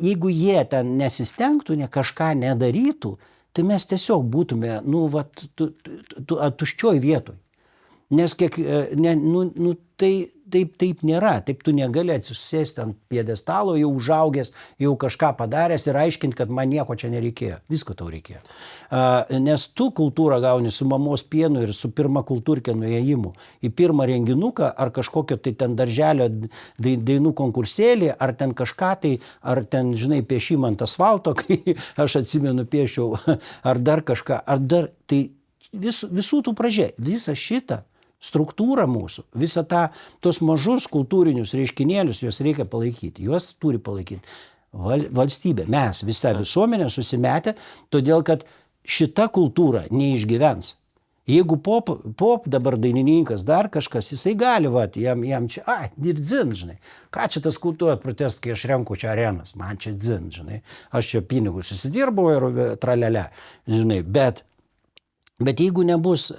jeigu jie ten nesistengtų, kažką nedarytų, tai mes tiesiog būtume, tuščioj vietoj. Nes taip nėra, taip tu negali atsisėsti ant piedestalo, jau užaugęs, jau kažką padaręs ir aiškinti, kad man nieko čia nereikėjo. Visko tau reikėjo. Nes tu kultūrą gauni su mamos pienu ir su pirma kultūrkė nuėjimu į pirmą renginuką, ar kažkokio tai ten darželio dainų konkursėlį, ar ten kažką tai, ar ten, žinai, piešimą ant asfalto, kai aš atsimenu piešiau, ar dar kažką, tai visų tų pradžia, visą šitą struktūrą mūsų, visą tos mažus kultūrinius reiškinėlius, juos reikia palaikyti, juos turi palaikyti valstybė, mes, visa visuomenė susimetę, todėl kad šita kultūra neišgyvens. Jeigu pop dabar dainininkas, dar kažkas, jisai gali, jam čia, ir dzin, žinai. Ką čia tas kultūra protest, kai aš renku čia arenas, man čia dzin, žinai. Aš čia pinigus susidirbau ir tralelė, žinai. Bet jeigu nebus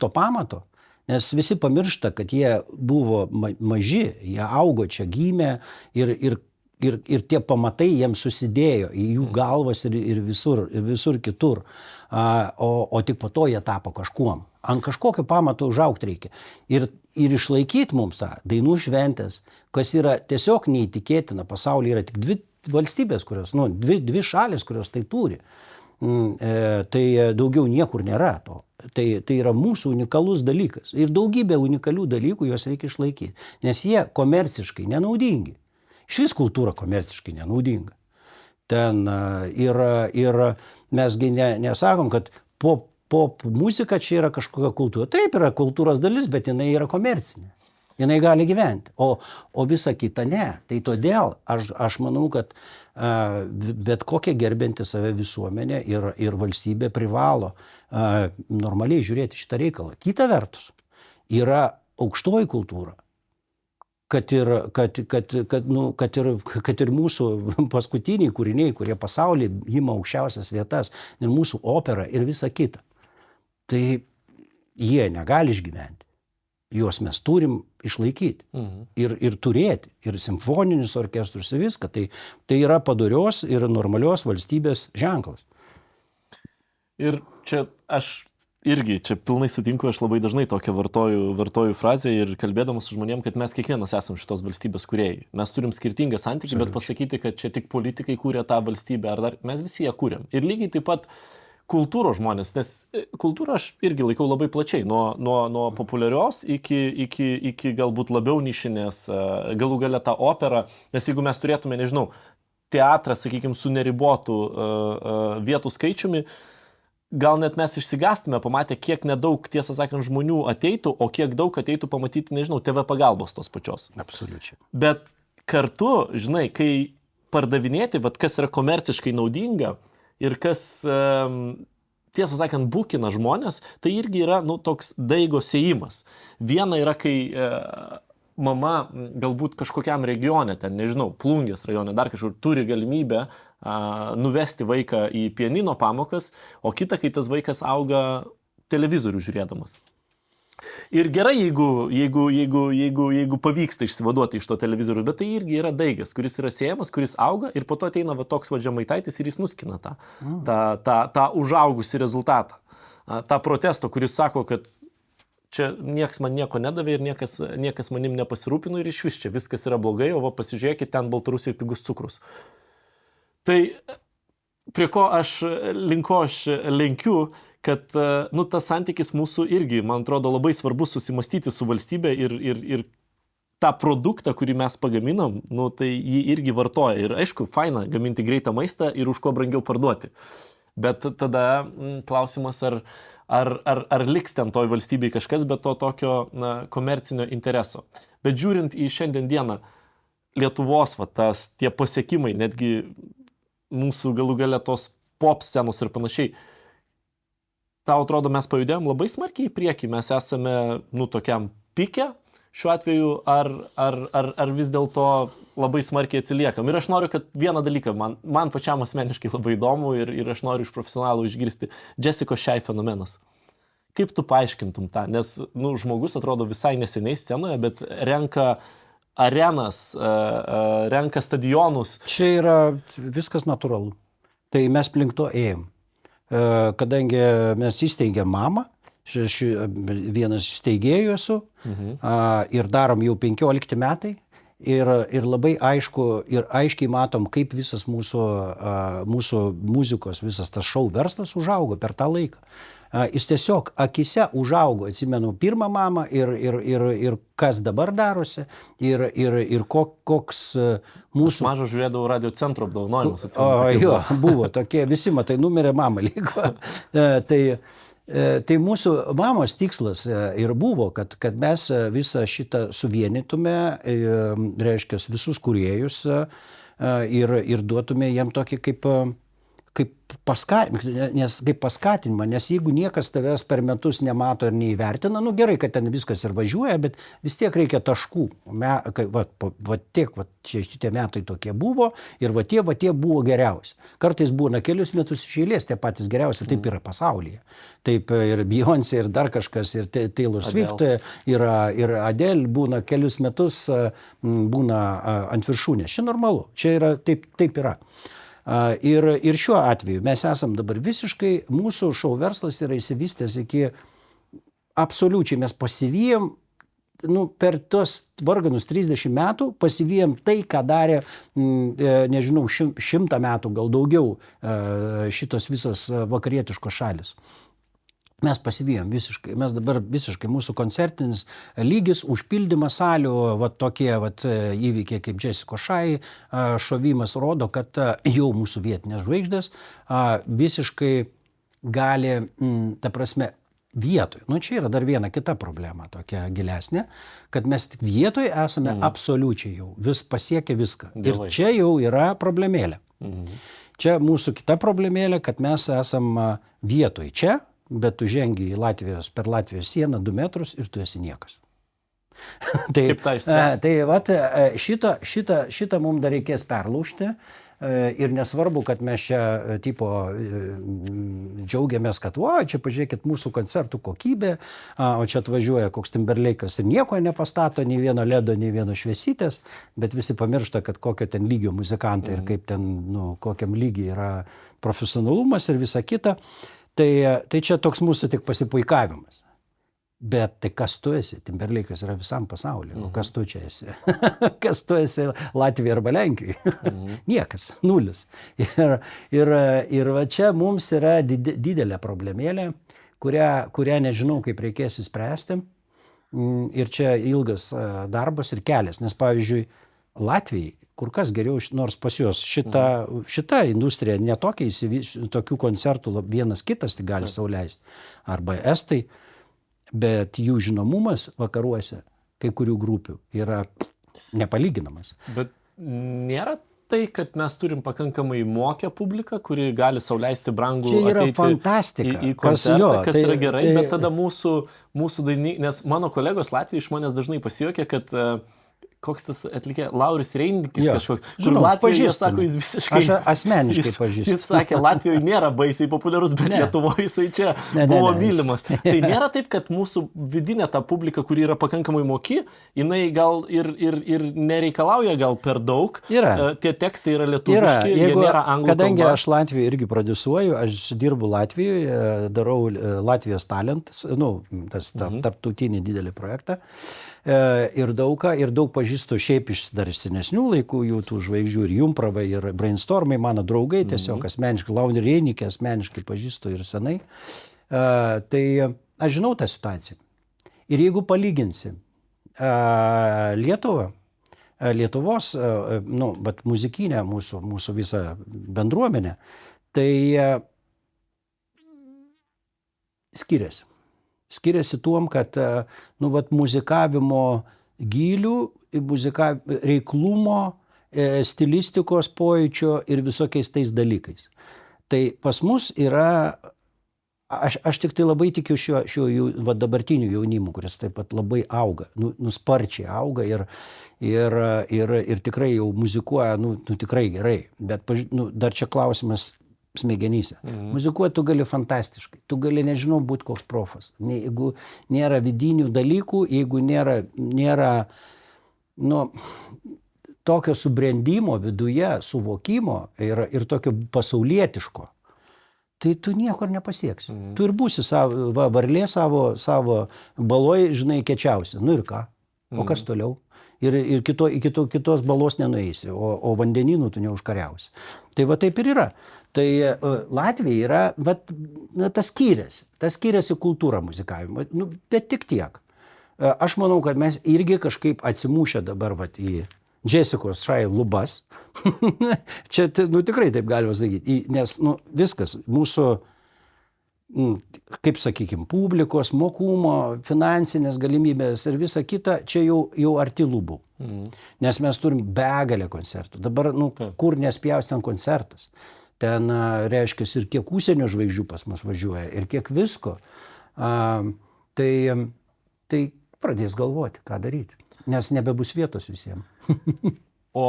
to pamato, nes visi pamiršta, kad jie buvo maži, jie augo čia, gimė ir tie pamatai jiems susidėjo į jų galvas ir visur kitur. O tik po to jie tapo kažkuom. Ant kažkokio pamato užaugti reikia. Ir išlaikyti mums tą dainų šventės, kas yra tiesiog neįtikėtina. Pasaulyje yra tik 2 valstybės, kurios, dvi šalis, kurios tai turi. Tai daugiau niekur nėra to. Tai yra mūsų unikalus dalykas. Ir daugybė unikalių dalykų juos reikia išlaikyti. Nes jie komerciškai nenaudingi. Šis kultūra komerciškai nenaudinga. Ten ir mesgi nesakom, kad pop muzika čia yra kažkokia kultūra. Taip yra kultūros dalis, bet jinai yra komercinė. Jinai gali gyventi, o visa kita ne. Tai todėl aš manau, kad bet kokia gerbianti save visuomenė ir valstybė privalo normaliai žiūrėti šitą reikalą. Kita vertus, yra aukštoji kultūra, kad ir mūsų paskutiniai kūriniai, kurie pasaulyje ima aukščiausias vietas, ir mūsų opera ir visa kita. Tai jie negali išgyventi. Juos mes turim išlaikyti ir turėti, ir simfoninius orkestrus ir viską. Tai yra padorios ir normalios valstybės ženklas. Ir čia aš irgi čia pilnai sutinku, aš labai dažnai tokią vartoju frazę ir kalbėdamas su žmonėm, kad mes kiekvienas esam šitos valstybės kūrėjai. Mes turim skirtingą santykį, bet pasakyti, kad čia tik politikai kūrė tą valstybę, ar dar mes visi ją kūrėm. Ir lygiai taip pat kultūros žmonės, nes kultūrą aš irgi laikau labai plačiai, nuo populiarios iki galbūt labiau nišinės, galų gale tą operą, nes jeigu mes turėtume, nežinau, teatrą, sakykime, su neribotų vietų skaičiumi, gal net mes išsigastume, pamatę, kiek nedaug, tiesą sakant, žmonių ateitų, o kiek daug ateitų pamatyti, nežinau, TV pagalbos tos pačios. Absoliučiai. Bet kartu, žinai, kai pardavinėti, kas yra komerciškai naudinga, ir kas, tiesą sakant, būkina žmonės, tai irgi yra, toks daigo sėjimas. Viena yra, kai mama galbūt kažkokiam regione, ten, nežinau, Plungės rajone, dar kažkur turi galimybę nuvesti vaiką į pianino pamokas, o kita, kai tas vaikas auga televizorių žiūrėdamas. Ir gerai, jeigu pavyksta išsivaduoti iš to televizorių, bet tai irgi yra daigas, kuris yra sėjamas, kuris auga ir po to ateina toks Žemaitaitis ir jis nuskina tą užaugusį rezultatą. tą protesto, kuris sako, kad čia niekas man nieko nedavė ir niekas manim nepasirūpino ir iš vis čia viskas yra blogai, o va pasižiūrėkit, ten Baltarusijoje pigus cukrus. Tai prie ko aš lenkiu, kad tas santykis mūsų irgi, man atrodo, labai svarbu susimastyti su valstybė ir tą produktą, kurį mes pagaminam, tai jį irgi vartoja. Ir aišku, faina gaminti greitą maistą ir už ko brangiau parduoti. Bet tada klausimas, ar liks ten toj valstybei kažkas, bet to tokio komercinio intereso. Bet žiūrint į šiandien dieną, Lietuvos tie pasiekimai, netgi mūsų galų gale tos pop scenos ir panašiai, tau atrodo, mes pajudėjom labai smarkiai į priekį, mes esame, tokiam pike šiuo atveju, ar vis dėlto labai smarkiai atsiliekam. Ir aš noriu, kad vieną dalyką, man pačiam asmeniškai labai įdomu ir aš noriu iš profesionalų išgirsti. Jessicos Shy fenomenas. Kaip tu paaiškintum tą? Nes žmogus atrodo visai neseniai scenoje, bet renka arenas, renka stadionus. Čia yra viskas natūralu. Tai mes link to ėjom. Kadangi mes įsteigėm mamą, aš vienas steigėjų esu, ir darom jau 15 metai ir labai aišku ir aiškiai matom, kaip visas mūsų muzikos, visas tas šou verslas užaugo per tą laiką. Jis tiesiog akise užaugo, atsimenu, pirmą mamą ir kas dabar darosi ir koks mūsų... Aš mažą žiūrėdavau Radio Centro apdovanojimus, atsimenu. Jo, buvo tokie, visi, matai, numirė mama liko. Tai mūsų mamos tikslas ir buvo, kad mes visą šitą suvienytume, reiškia, visus kūrėjus ir duotume jiem tokį kaip paskatinimą, nes jeigu niekas tavęs per metus nemato ir neįvertina, nu gerai, kad ten viskas ir važiuoja, bet vis tiek reikia taškų. Šitie metai tokie buvo ir tie buvo geriausi. Kartais būna kelius metus iš eilės tie patys geriausi, taip yra pasaulyje. Taip ir Beyoncé, ir dar kažkas, ir Taylor Swift, ir Adele būna kelius metus, būna ant viršūnės. Čia normalu, čia yra, taip yra. Ir šiuo atveju mes esam dabar visiškai, mūsų šou verslas yra įsivystęs iki absoliučiai, mes pasivyjam, per tos varganus 30 metų, pasivyjam tai, ką darė, nežinau, 100 metų, gal daugiau šitos visos vakarietiškos šalis. Mes pasivyjom visiškai, mes dabar visiškai, mūsų koncertinis lygis, užpildymas salių, tokie įvykiai kaip Jessica Shai šovimas rodo, kad jau mūsų vietinės žvaigždės visiškai gali, ta prasme, vietoj. Čia yra dar viena kita problema, tokia gilesnė, kad mes tik vietoj esame absoliučiai jau, vis pasiekę viską. Ir čia jau yra problemėlė. Čia mūsų kita problemėlė, kad mes esam vietoj čia, bet tu žengi per Latvijos sieną 2 metrus ir tu esi niekas. Šitą mums dar reikės perlaužti ir nesvarbu, kad mes čia džiaugiamės, kad čia pažiūrėkit mūsų koncertų kokybė, o čia atvažiuoja koks Timberlake'as ir nieko nepastato, nei vieno ledo, nei vieno šviesytės, bet visi pamiršta, kad kokio ten lygio muzikantai ir kaip ten, kokiam lygiai yra profesionalumas ir visa kita. Tai čia toks mūsų tik pasipuikavimas. Bet tai kas tu esi? Timberlake'as yra visam pasauliu. O kas tu čia esi? Kas tu esi Latvijoje arba Lenkijoje? Niekas, nulis. Ir va čia mums yra didelė problemėlė, kurią nežinau, kaip reikės įspręsti. Ir čia ilgas darbas ir kelias. Nes pavyzdžiui, Latvijai kur kas geriau, nors pas juos šita industrija netokia, tokių koncertų vienas kitas tai gali sau leisti. Arba estai, bet jų žinomumas vakaruose, kai kurių grupių, yra nepalyginamas. Bet nėra tai, kad mes turim pakankamai mokę publiką, kuri gali sau leisti brangų ateiti į koncertą, kas yra gerai, bet tada mūsų nes mano kolegos Latvijai iš manęs dažnai pasijuokia, kad koks tas atlikė, Lauris Reinikis kažkoks, kur Latvijoje sako, jis visiškai... Aš asmeniškai pažįstu. Jis sakė, Latvijoje nėra baisiai populiarus, bet Lietuvoje jisai čia buvo mylimas. Tai nėra taip, kad mūsų vidinė ta publika, kuri yra pakankamai moki, jinai gal ir nereikalauja gal per daug. Tie tekstai yra lietuviški, jie nėra anglų kalba. Kadangi aš Latvijoje irgi prodiusuoju, aš dirbu Latvijoje, darau Latvijos talentas, tas tarptautinį didelį projektą. Ir daug pažįstu šiaip iš dar senesnių laikų jų tų žvaigždžių ir Jumpravai ir Brainstormai, mano draugai, tiesiog asmeniškai, Laurį Reinikį asmeniškai pažįstu ir senai. Tai aš žinau tą situaciją. Ir jeigu palyginsi Lietuvos, bet muzikinę mūsų visą bendruomenę, tai skiriasi. Skiriasi tuom, kad muzikavimo gylių, reiklumo, stilistikos pojūčio ir visokiais tais dalykais. Tai pas mus yra, aš tik tai labai tikiu šiuo dabartiniu jaunimu, kuris taip pat labai auga, sparčiai auga ir tikrai jau muzikuoja, tikrai gerai, bet dar čia klausimas smegenyse. Muzikuoti tu gali fantastiškai, tu gali, nežinau, būti koks profas. Jeigu nėra vidinių dalykų, jeigu nėra tokio subrendimo viduje, suvokimo ir tokio pasaulietiško, tai tu nieko nepasieksi. Tu ir būsi varlė savo baloj, žinai, kečiausia. Ir ką? O kas toliau? Ir kitos balos nenueisi, o vandenynų tu neužkariausi. Tai va taip ir yra. Tai Latvija yra, tas skiriasi kultūra muzikavimo, bet tik tiek. Aš manau, kad mes irgi kažkaip atsimušę dabar į Jessica Shai lubas. Čia, tikrai taip galima sakyti, nes viskas, mūsų, kaip sakykime, publikos, mokumo, finansinės galimybės ir visa kita, čia jau arti lubų. Nes mes turim begalę koncertų. Dabar, kur nespjaus ten koncertas. ten, reiškia, ir kiek užsienio žvaigždžių pas mus važiuoja, ir kiek visko, tai pradės galvoti, ką daryti, nes nebebus vietos visiems. O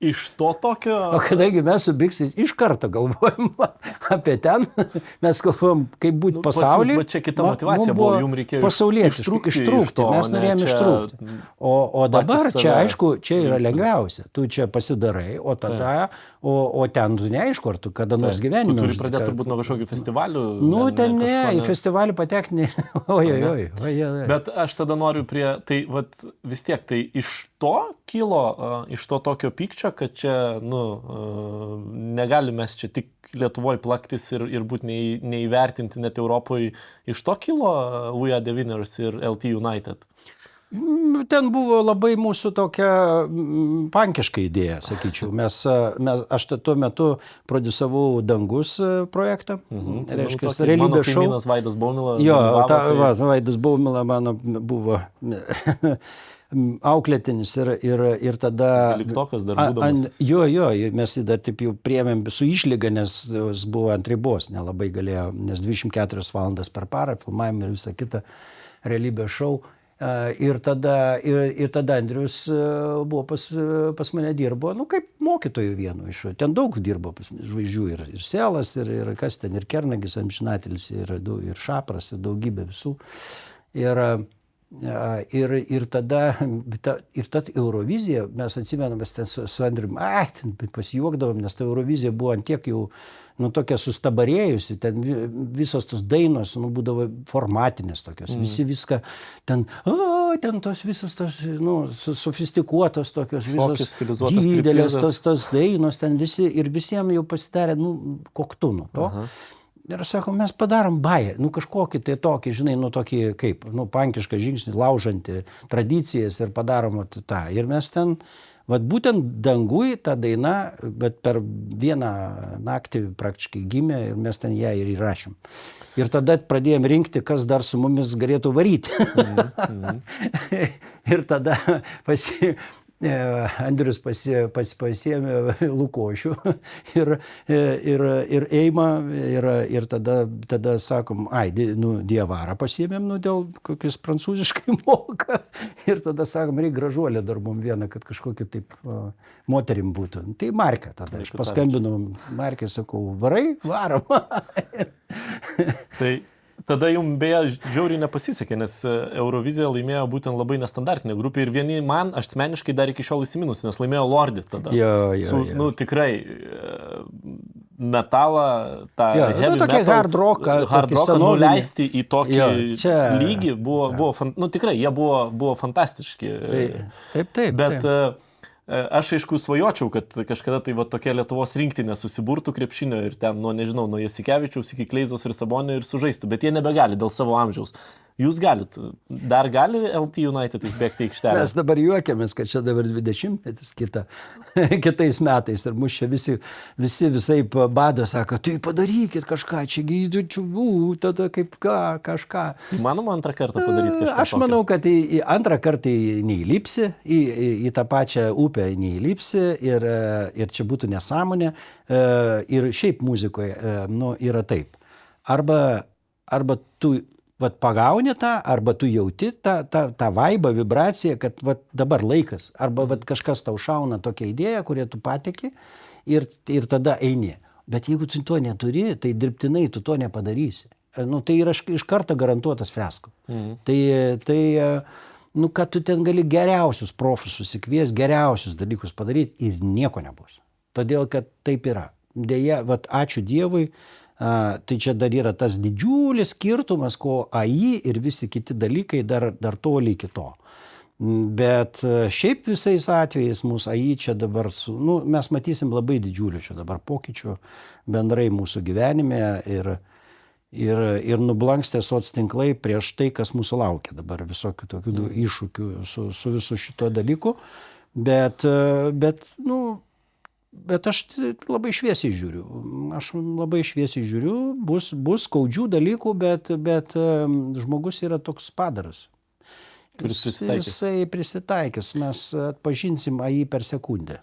iš to tokio... O kadangi mes su Biksais iš karto galvojam apie ten, mes galvojam, kaip būti pasaulyje. Bet čia kita motyvacija buvo, jums reikėjo ištrūkti, mes norėjom ištrūkti. O dabar čia, aišku, čia yra lengviausia. Tu čia pasidarai, o tada, o ten tu neaišku, ar tu kada nors gyvenime. Tu turi pradėti turbūt nuo kažkokių festivalių. Nu, ten ne, į festivalį patekti. Ojojoj. Bet aš tada noriu prie, tai vis tiek, tai iš to kilo, iš to tokio pykčio, kad čia, negali mes čia tik Lietuvoje plaktis ir būti neįvertinti net Europoje. Iš to kilo We Are The Winners ir LT United? Ten buvo labai mūsų tokia pankiška idėja, sakyčiau. Aš tuo metu prodiusavau Dangus projektą. Reiškia, realybės šou. Mano kaimynas Vaidas Baumila. Jo, Vaidas Baumila mano buvo auklėtinis ir tada... Liktokas dar būdamas. Jo, mes jį dar taip jau priėmėm su išlyga, nes jis buvo ant ribos, nelabai galėjo, nes 24 valandas per parą, filmavimai ir visą kitą realybės šou. Ir tada Andrius buvo pas mane dirbo, kaip mokytojų vienu iš. Ten daug dirbo pas mane žvaigždžių, ir Selas, ir kas ten, ir Kernagis, amžinatelis, ir Šapras, ir daugybė visų. Ir tada Eurovizija, mes atsimenam, mes ten su Andrium, ten pasijuokdavom, nes ta Eurovizija buvo ant tiek jau, tokia sustabarėjusi, ten visos tos dainos, būdavo formatinės tokios, visi viską, ten tos visos tos, sofistikuotos tokios, visos didelės tos dainos, ten visi, ir visiems jau pasidarė, koktu to. Ir sako, mes padarom bają, kažkokį tai tokį, žinai, tokį kaip, pankišką žingsnį, laužantį tradicijas ir padarom tą. Ir mes ten, būtent Dangui ta daina, bet per vieną naktį praktiškai gimė ir mes ten ją ir įrašėm. Ir tada pradėjom rinkti, kas dar su mumis galėtų varyti. Ir tada Andrius pasiėmė Lukošių ir Eimą ir tada sakom, Dievarą pasiėmėm, dėl kokius prancūziškai moka. Ir tada sakom, reikia Gražuolę dar mum vieną, kad kažkokį taip moterim būtų. Tai Markę tada. Aš paskambinau Markę, sakau, varai, varom. Tai tada jums beje žiauriai nepasisekė, nes Eurovizija laimėjo būtent labai nestandartinė grupė ir vieni man, aš asmeniškai dar iki šiol įsiminusi, nes laimėjo Lordi tada. Jo. Tikrai metalą, tą heavy metal, hard rock nuleisti į tokį lygį buvo tikrai, jie buvo fantastiški. Taip. Bet aš aišku svajočiau, kad kažkada tai tokia Lietuvos rinktinė susiburtų krepšinio ir ten, nuo Jasikevičiaus iki Kleizos ir Sabonio ir sužaistų, bet jie nebegali dėl savo amžiaus. Jūs galit, dar gali LT United išbėgti į aikštelę? Mes dabar juokiamės, kad čia dabar 20-metis kitais metais ir mus čia visi visai bado, sako, tai padarykit kažką, čia tada kaip kažką. Manoma antrą kartą padaryti kažką. Aš manau, kad antrą kartą neįlipsi, į tą pačią upę neįlipsi ir čia būtų nesąmonė. Ir šiaip muzikoje yra taip. Arba tu pagauni tą, arba tu jauti tą vaibą, vibraciją, kad dabar laikas, arba kažkas tau šauna tokią idėją, kurią tu patiki ir tada eini. Bet jeigu tu to neturi, tai dirbtinai tu to nepadarysi. Tai yra iš karto garantuotas fiasko. Tai kad tu ten gali geriausius profus susikvies, geriausius dalykus padaryti ir nieko nebus. Todėl, kad taip yra. Deja, ačiū Dievui, tai čia dar yra tas didžiulis skirtumas, ko AI ir visi kiti dalykai dar toli iki to. Bet šiaip visais atvejais mūsų AI čia dabar, mes matysim labai didžiulių čia dabar pokyčių bendrai mūsų gyvenime ir nublankstė soctinklai prieš tai, kas mūsų laukia dabar, visokių tokių iššūkių su visu šito dalyku. Bet aš labai šviesiai žiūriu. Bus skaudžių dalykų, bet žmogus yra toks padaras. kuris prisitaikys. Jisai prisitaikys, mes atpažinsim AI per sekundę,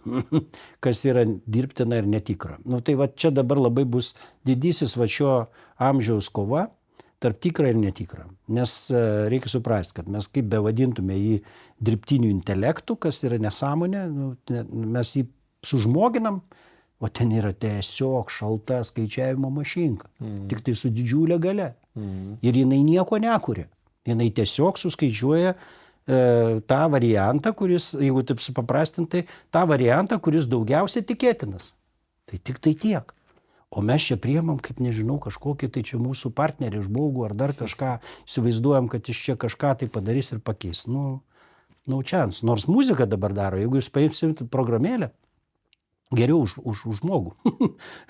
kas yra dirbtina ir netikra. Nu, tai va čia dabar labai bus didysis va šio amžiaus kova tarp tikra ir netikra. Nes reikia suprasti, kad mes kaip bevadintume jį dirbtiniu intelektu, kas yra nesąmonė, nu, mes jį sužmoginam, o ten yra tiesiog šalta skaičiavimo mašinka, tik tai su didžiulė gale. Ir jinai nieko nekuria. Jinai tiesiog suskaičiuoja tą variantą, kuris, jeigu taip supaprastintai, tą variantą, kuris daugiausiai tikėtinas. Tai tik tai tiek. O mes čia priemam, kaip nežinau, kažkokį tai čia mūsų partnerį, žmogų ar dar kažką, įsivaizduojam, kad jis čia kažką tai padarys ir pakeis. Nu čians. Nors muziką dabar daro, jeigu jūs paimsit programėlę, geriau už žmogų.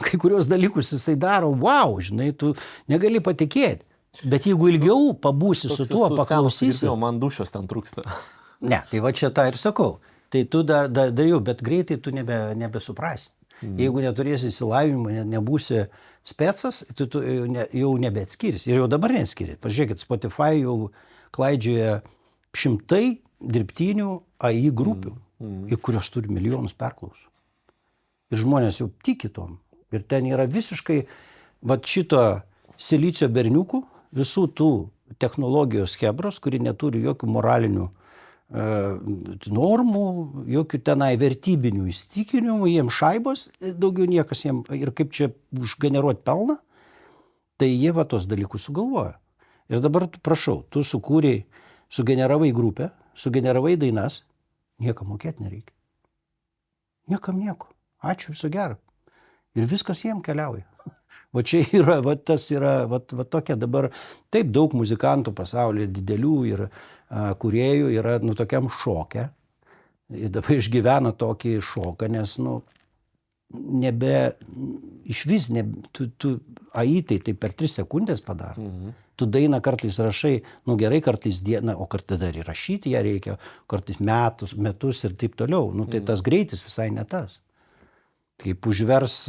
Kai kurios dalykus jisai daro, wow, žinai, tu negali patikėti. Bet jeigu ilgiau pabūsi su tuo, paklausysi. Man dušios ten trūksta. Ne, tai va čia tą ir sakau. Tai tu dariau, bet greitai tu nebesuprasi. Jeigu neturėsi įsilavinimo, nebūsi specas, tu jau nebeatskirsi. Ir jau dabar neatskiri. Pažiūrėkit, Spotify jau klaidžioja šimtai dirbtinių AI grupių, į kurios turi milijonus perklausų. Ir žmonės jau tiki tom. Ir ten yra visiškai vat šito silicio berniukų, visų tų technologijos chebros, kuri neturi jokių moralinių normų, jokių tenai vertybinių įsitikinimų, jiems šaibos, daugiau niekas jiems, ir kaip čia užgeneruoti pelną, tai jie va tos dalykus sugalvoja. Ir dabar prašau, tu sugeneravai grupę, sugeneravai dainas, niekam mokėti nereikia. Niekam nieko. Ačiū, viso gero. Ir viskas jiem keliauja. Va čia yra, va tas yra, va tokia dabar, taip daug muzikantų pasaulyje, didelių ir kūrėjų yra, nu, tokiam šoke. Ir dabar išgyvena tokį šoką, nes, nu, išvis, tu AI tai per 3 sekundės padaro. Tu dainą kartais rašai, nu gerai, kartais dieną, o kartais dar ir rašyti ją reikia, kartais metus ir taip toliau. Nu, tai tas greitis visai ne tas. Kaip užvers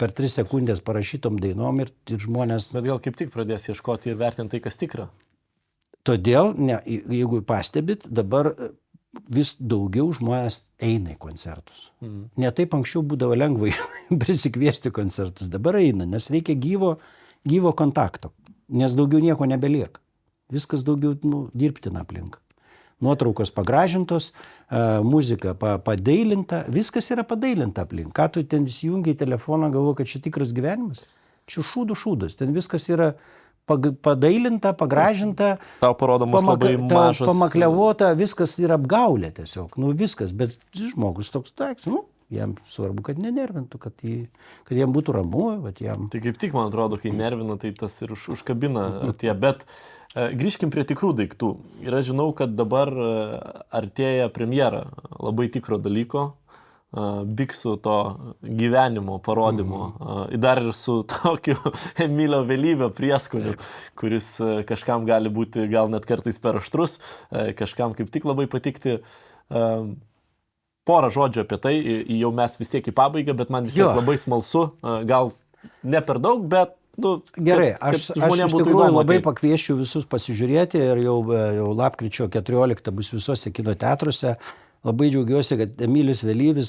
per 3 sekundės parašytom dainom ir žmonės... Bet gal kaip tik pradės ieškoti ir vertinti tai, kas tikra. Todėl, jeigu pastebit, dabar vis daugiau žmonės eina į koncertus. Ne taip anksčiau būdavo lengvai prisikviesti koncertus. Dabar eina, nes reikia gyvo kontakto. Nes daugiau nieko nebelieka. Viskas daugiau dirbtina aplink. Nuotraukos pagražintos, muzika padailinta, viskas yra padailinta aplink. Ką tu ten įsijungi į telefoną, galvoji, kad čia tikras gyvenimas? Čia šūdas. Ten viskas yra padailinta, pagražinta, tau parodomas labai mažas. Pamakliavota, viskas yra apgaulė tiesiog. Nu viskas, bet žmogus toks taiks, jam svarbu, kad nenervintų, kad jam būtų ramu, vat jam. Tai kaip tik, man atrodo, kai nervina, tai tas ir užkabina tie, bet grįžkim prie tikrų daiktų. Ir aš žinau, kad dabar artėja premjera labai tikro dalyko, Biksų to gyvenimo parodymo, dar ir su tokiu Emilio Vėlyvio prieskoniu, kuris kažkam gali būti gal net kartais per aštrus, kažkam kaip tik labai patikti. Porą žodžių apie tai, jau mes vis tiek į pabaigą, bet man vis tiek labai smalsu, gal ne per daug, bet gerai, aš iš tikrųjų labai pakviesčiau visus pasižiūrėti ir jau lapkričio 14 bus visose kino teatruose. Labai džiaugiuosi, kad Emilis Vėlyvis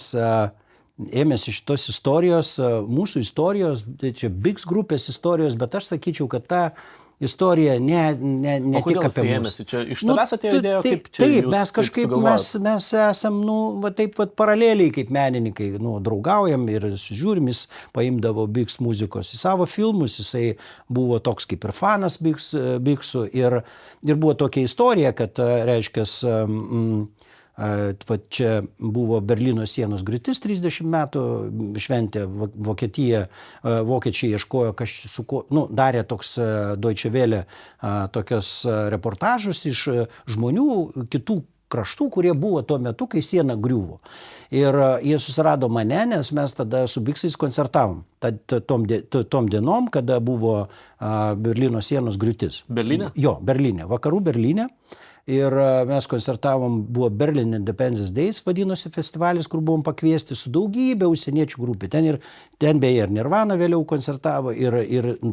ėmėsi šitos istorijos, mūsų istorijos, tai čia Biks grupės istorijos, bet aš sakyčiau, kad ta istorija ne tik apie mus. Čia iš tavęs atėjo idėja, kaip čia taip, jūs mes kažkaip, mes esam, va taip paraleliai kaip menininkai, draugaujam ir žiūrim, jis paimdavo Biks muzikos į savo filmus, jisai buvo toks kaip ir fanas Biksų ir buvo tokia istorija, kad, reiškia, čia buvo Berlyno sienos griūtis 30 metų, šventė vokiečiai ieškojo, kas su kuo, darė toks Deutsche Welle tokios reportažus iš žmonių kitų kraštų, kurie buvo tuo metu, kai siena griuvo. Ir jie susirado mane, nes mes tada su Biksais koncertavom tom dienom, kada buvo Berlyno sienos griūtis. Berlyne? Jo, Berlyne, vakarų Berlyne. ir mes koncertavom, buvo Berlin Independence Days, vadinosi festivalis, kur buvom pakviesti su daugybė užsieniečių grupių. Ten beje ir Nirvana vėliau koncertavo, ir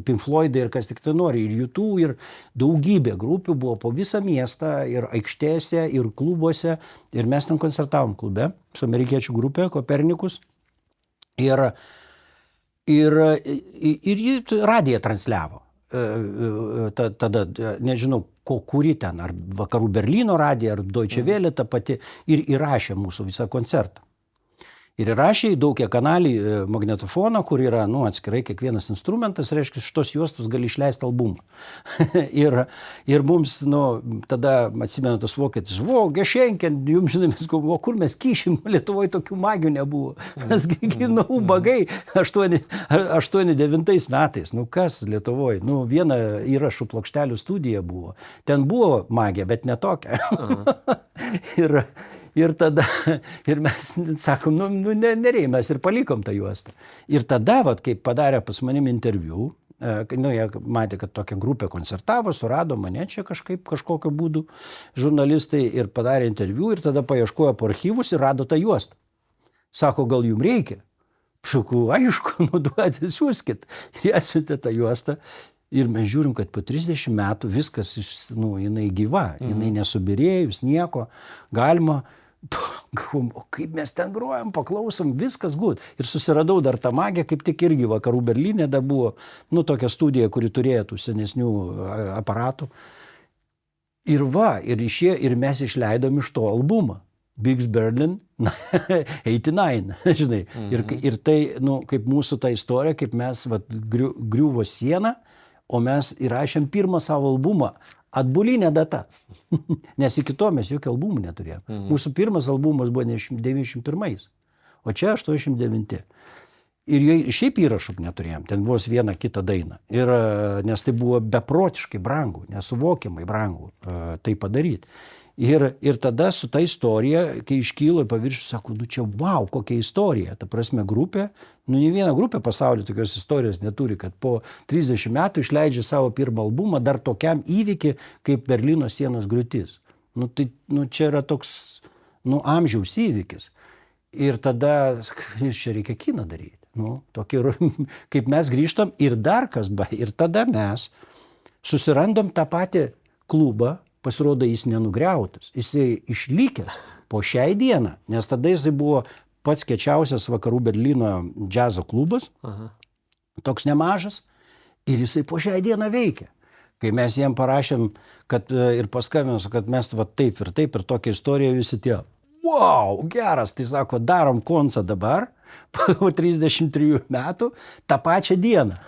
Pink Floydai, ir kas tik tai nori, ir U2, ir daugybė grupių buvo po visą miestą, ir aikštėse, ir klubuose, ir mes ten koncertavom klube su amerikiečių grupė Kopernikus. Ir jį radiją transliavo. Tada, nežinau, kuri ten, ar Vakarų Berlyno radija, ar Deutsche Welle ta pati, ir įrašė mūsų visą koncertą. Ir įrašė į daugia kanalį magnetofoną, kur yra, atskirai kiekvienas instrumentas, reiškia, šitos juostos gali išleisti albumą. ir mums, tada atsimenu tas vokietis, Geschenken, jums žinai, mes galvojame, kur mes kyšim, Lietuvoje tokių magių nebuvo. Mes ubagai 89 metais, kas Lietuvoje, viena įrašų plokštelių studija buvo. Ten buvo magija, bet ne tokia. Ir tada, ir mes sakom, nereikia, mes ir palikom tą juostą. Ir tada, kaip padarė pas manim interviu, jie matė, kad tokia grupė koncertavo, surado mane čia kažkokio būdu žurnalistai ir padarė interviu ir tada paieškojo po archyvus ir rado tą juostą. Sako, gal jums reikia? Sakau, aišku, duoti, siūskit. Ir jie atsiuntė tą juostą. Ir mes žiūrim, kad po 30 metų viskas, jinai gyva, jinai nesubirėjus, nieko, galima, o kaip mes ten grojam, paklausom, viskas good. Ir susiradau dar tą magiją, kaip tik irgi Vakarų Berlyne dar buvo, tokia studija, kuri turėjo tų senesnių aparatų. Ir ir mes išleidom iš to albumą. Bigs Berlin 89, žinai. Ir tai, kaip mūsų ta istorija, kaip mes griuvo siena, o mes įrašėm pirmą savo albumą, atbulinė data. Nes iki to mes jokių albumų neturėjome. Mūsų pirmas albumas buvo 91, o čia 89. Ir šiaip įrašų neturėjom, ten vos vieną kitą dainą. Nes tai buvo beprotiškai brangu, nesuvokiamai brangu tai padaryti. Ir tada su ta istorija, kai iškylo į paviršių, sako, čia wow, kokia istorija. Ta prasme, grupė, ne viena grupė pasaulyje tokios istorijos neturi, kad po 30 metų išleidžia savo pirmą albumą dar tokiam įvykį, kaip Berlyno sienos griūtis. Čia yra toks, amžiaus įvykis. Ir tada, čia reikia kiną daryti. Kaip mes grįžtam ir dar kas, ir tada mes susirandam tą patį klubą. Pasirodo, jis nenugriautas, jisai išlikęs po šiai dieną, nes tada jisai buvo pats kečiausias Vakarų Berlyno džiazo klubas, toks nemažas, ir jisai po šiai dieną veikia. Kai mes jiem parašėm, ir paskambinome, kad mes taip ir tokia istorija, visi tie, wow, geras, tai sako, darom koncą dabar, po 33 metų, tą pačią dieną.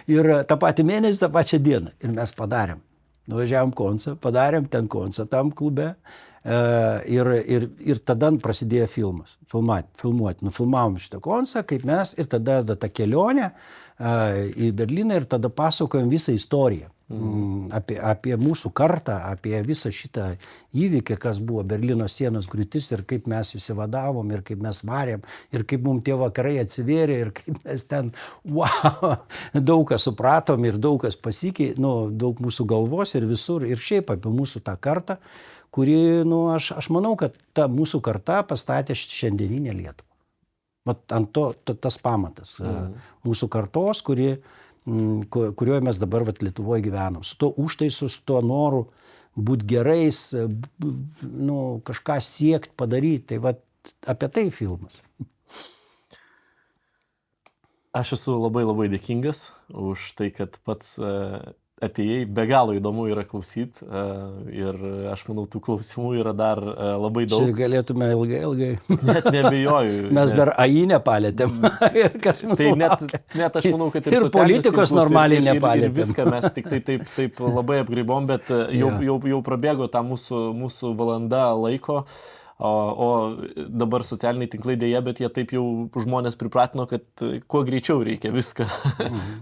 ir tą patį mėnesį, tą pačią dieną. Ir mes padarėm. Nuvažiavom koncą, padarėm ten koncą tam klube ir tada prasidėjo filmuoti. Nufilmavom šitą koncą, kaip mes, ir tada ta kelionė į Berliną ir tada pasakojom visą istoriją. Apie mūsų kartą, apie visą šitą įvykį, kas buvo Berlyno sienos griūtis ir kaip mes įsivadavom ir kaip mes varėm ir kaip mums tie vakarai atsivėrė ir kaip mes ten, daug ką supratom ir daug kas pasikeitė, daug mūsų galvos ir visur ir šiaip apie mūsų tą kartą, kuri, aš manau, kad ta mūsų karta pastatė šiandieninę Lietuvą. Ant to tas pamatas mūsų kartos, kurioje mes dabar Lietuvoje gyvenam. Su to užtaisu, su to noru būti gerais, kažką siekti, padaryti. Tai apie tai filmas. Aš esu labai labai dėkingas už tai, kad pats atėjai, be galo įdomu yra klausyti ir aš manau, tų klausimų yra dar labai daug. Čia galėtume ilgai. Net nebejoju. Mes dar AI nepalėtėm. Ir kas mūsų tai net aš manau, kad ir politikos normaliai nepalėtėm. Ir viską mes tik taip labai apgraibom, bet jau prabėgo tą mūsų valanda laiko. O dabar socialiniai tinklai dėja, bet jie taip jau žmonės pripratino, kad kuo greičiau reikia viską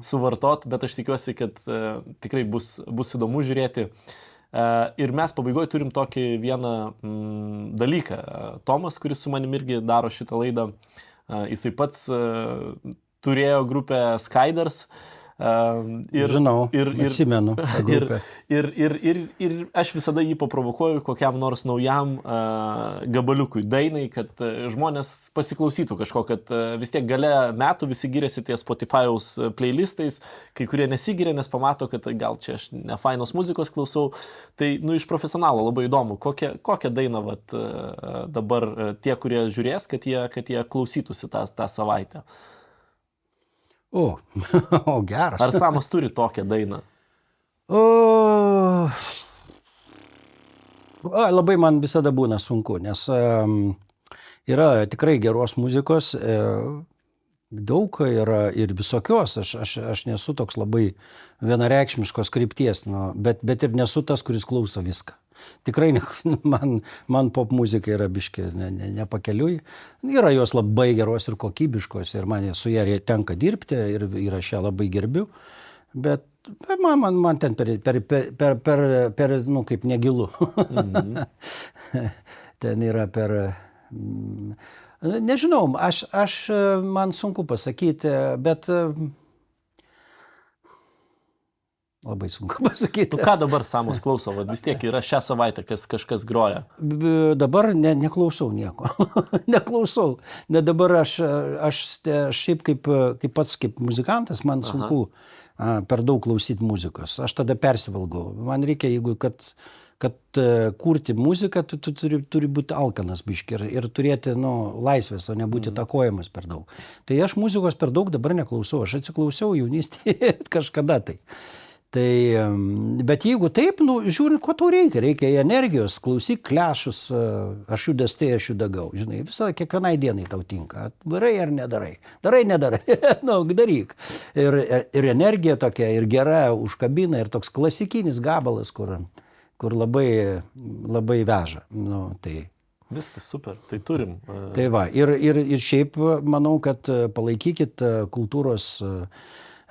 suvartot, bet aš tikiuosi, kad tikrai bus įdomu žiūrėti. Ir mes pabaigoje turim tokį vieną dalyką. Tomas, kuris su manim irgi daro šitą laidą, jisai pats turėjo grupę Skyders. Žinau, atsimenu tą grupę. Ir aš visada jį paprovokuoju kokiam nors naujam gabaliukui, dainai, kad žmonės pasiklausytų kažko, kad vis tiek gale metų visi giriasi ties Spotify'aus playlistais, kai kurie nesigiria, nes pamato, kad gal čia aš ne fainos muzikos klausau. Tai, iš profesionalo labai įdomu, kokią dainą vat, dabar tie, kurie žiūrės, kad jie klausytųsi tą savaitę. O, geras. Ar Samas turi tokią dainą? Labai man visada būna sunku, nes yra tikrai geros muzikos, daug yra ir visokios. Aš nesu toks labai vienareikšmiškos krypties, bet ir nesu tas, kuris klauso viską. Tikrai man pop muzika yra biški nepakeliui. Yra jos labai geros ir kokybiškos ir man su ją tenka dirbti ir aš ją labai gerbiu. Bet man ten per kaip negilu. Ten yra per... Nežinau, man sunku pasakyti, bet... Labai sunku pasakyti. Ką dabar Samas klauso? Vis tiek yra šią savaitę, kažkas groja. Dabar neklausau nieko. Neklausau. Dabar aš šiaip kaip pats kaip muzikantas, man sunku per daug klausyti muzikos. Aš tada persivalgau. Man reikia, jeigu kad kurti muziką, tu turi būti alkanas biški ir turėti laisvės, o nebūti takojamas per daug. Tai aš muzikos per daug dabar neklausau. Aš atsiklausiau jaunystėje kažkada tai. Bet jeigu taip, žiūrint, ko tau reikia. Reikia energijos, klausyk Klešus, aš judės tai, aš judagau. Žinai, kiekvienai dienai tau tinka. Darai ar nedarai? Darai, nedarai. Daryk. Ir energija tokia, ir gera užkabina, ir toks klasikinis gabalas, kur labai, labai veža. Tai... Viskas super, tai turim. Tai va, ir šiaip manau, kad palaikykit kultūros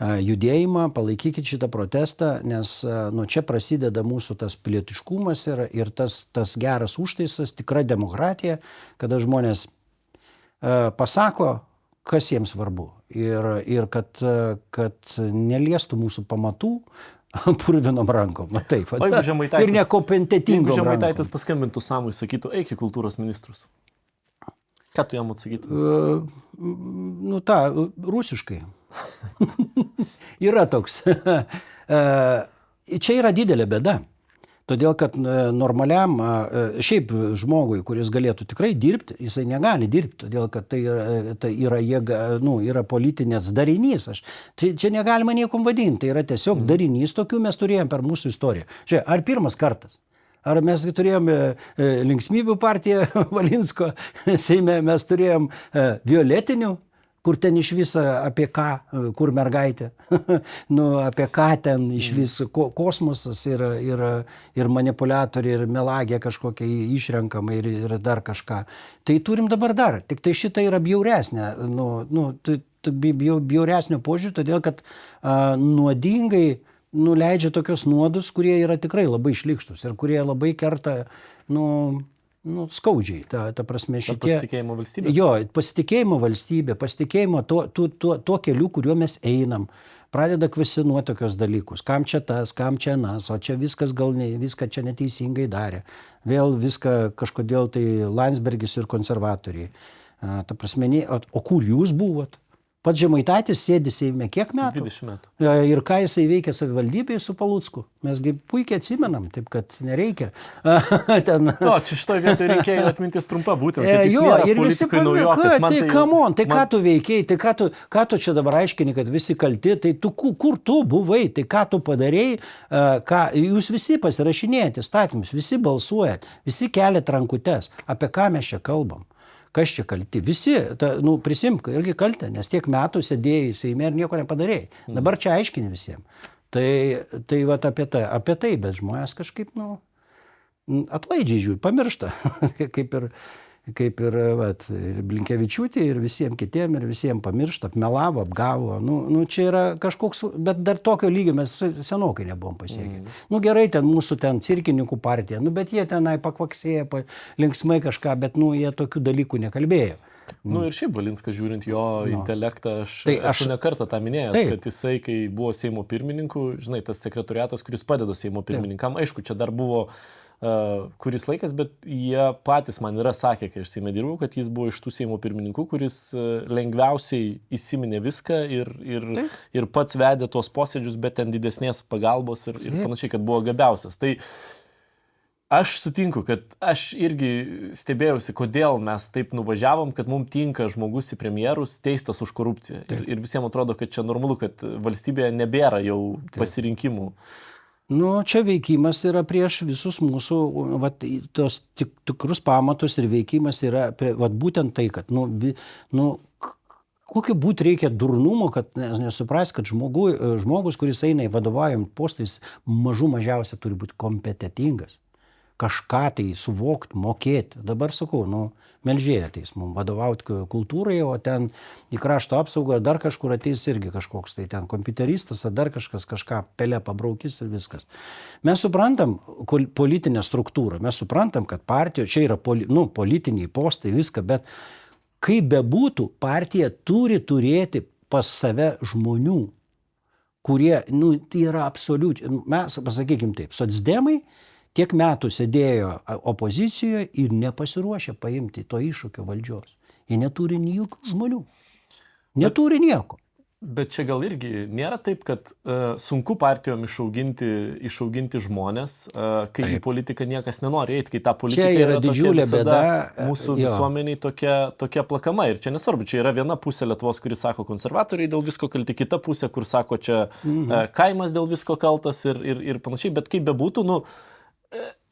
judėjimą, palaikykit šitą protestą, nes čia prasideda mūsų tas pilietiškumas ir tas geras užtaisas, tikra demokratija, kada žmonės pasako, kas jiems svarbu ir kad neliestų mūsų pamatų purvinom rankom. Taip, ir nekompetentingom rankom. Jeigu Žemaitaitis paskambintų Samui, sakytų, eik į kultūros ministrus. Ką tu jam atsakytum? Rusiškai. Yra toks. Čia yra didelė bėda. Todėl, kad normaliam, šiaip žmogui, kuris galėtų tikrai dirbti, jisai negali dirbti, todėl, kad tai yra jėga, yra politinės darinys. Čia negalima niekom vadinti, tai yra tiesiog darinys, tokių mes turėjom per mūsų istoriją. Žiūrėk, ar pirmas kartas? Ar mes turėjome linksmybių partiją Valinsko Seime, mes turėjom violetinių, kur ten iš viso apie ką, kur mergaitė, apie ką ten iš viso kosmosas ir manipuliatoriai, ir melagė kažkokia išrenkama ir dar kažką. Tai turim dabar dar, tik tai šita yra bjauresnė, bjauresnio požiūrį, todėl kad nuodingai leidžia tokios nuodus, kurie yra tikrai labai šlykštus ir kurie labai kerta, skaudžiai. Ta prasme, šitie... Pasitikėjimo valstybė? Jo, pasitikėjimo valstybė, pasitikėjimo tuo keliu, kuriuo mes einam. Pradeda kvesinuoti tokios dalykus. Kam čia tas, kam čia nas, o čia viskas gal viską čia neteisingai darė. Vėl viską kažkodėl tai Landsbergis ir konservatoriai. Ta prasme, o kur jūs buvot? Pats Žemaitaitis sėdi Seime kiek metų? 20 metų. Ir ką jisai veikia savivaldybėje su Palucku? Mesgi puikiai atsimenam, taip kad nereikia. Čia šitoje vietoje rinkėjų atmintis trumpa būtent. Ir visi tai ką tu veikiai, tai ką tu čia dabar aiškini, kad visi kalti, tai tu kur tu buvai, tai ką tu padarėjai, jūs visi pasirašinėjate įstatymus, visi balsuojat, visi keliat rankutes, apie ką mes čia kalbam. Kas čia kalti? Visi, prisimk, irgi kaltę, nes tiek metų sėdėjai Seime ir nieko nepadarėjai. Dabar čia aiškini visiems. Tai vat apie tai, bet žmonės kažkaip, atlaidžiai žiūri, pamiršta. Kaip ir Blinkevičiūtė ir visiems kitiem ir visiems pamiršta, apmelavo, apgavo. Čia yra kažkoks, bet dar tokio lygio mes senokai nebuvom pasiekę. Gerai, mūsų cirkininkų partija, bet jie tenai pakvaksėjo, linksmai kažką, bet jie tokių dalykų nekalbėjo. Nu ir šiaip Valinskas žiūrint jo intelektą, aš esu ne kartą tą minėjęs, kad jisai, kai buvo Seimo pirmininku, žinai, tas sekretoriatas, kuris padeda Seimo pirmininkam, aišku, čia dar buvo kuris laikas, bet jie patys man yra sakę, kai aš Seime dirbau, kad jis buvo iš tų Seimo pirmininkų, kuris lengviausiai įsiminė viską ir pats vedė tuos posėdžius, bet ten didesnės pagalbos ir panašiai, kad buvo gabiausias. Tai aš sutinku, kad aš irgi stebėjausi, kodėl mes taip nuvažiavom, kad mums tinka žmogus į premjerus teistas už korupciją. Ir visiems atrodo, kad čia normalu, kad valstybėje nebėra jau pasirinkimų. Nu, čia veikimas yra prieš visus mūsų, vat, tos tikrus pamatus ir veikimas yra vat, būtent tai, kad, kokio būt reikia durnumo, kad nesupras, kad žmogus, kuris eina į vadovaujant postais, mažiausia turi būti kompetitingas. Kažką tai suvokti, mokėti. Dabar sakau, Melžėje ateis mums vadovauti kultūrai, o ten į krašto apsaugą dar kažkur ateis irgi kažkoks tai ten kompiuteristas, ar dar kažką pelę pabraukys ir viskas. Mes suprantam politinę struktūrą, mes suprantam, kad partijos, čia yra politiniai postai, viską, bet kaip bebūtų, partija turi turėti pas save žmonių, kurie, tai yra absoliučiai, mes pasakykim taip, socdemai tiek metų sėdėjo opozicijoje ir nepasiruošė paimti to iššūkio valdžios. Jie neturi nei jokių žmonių. Neturi nieko. Bet čia gal irgi nėra taip, kad sunku partijom išauginti žmonės, kai į politiką niekas nenori eiti, kai ta politika yra didžiulė bėda mūsų visuomeniai tokia plakama. Ir čia nesvarbu, čia yra viena pusė Lietuvos, kuris sako konservatoriai dėl visko kalti, kita pusė, kur sako čia kaimas dėl visko kaltas ir panašiai. Bet kaip bebūtų,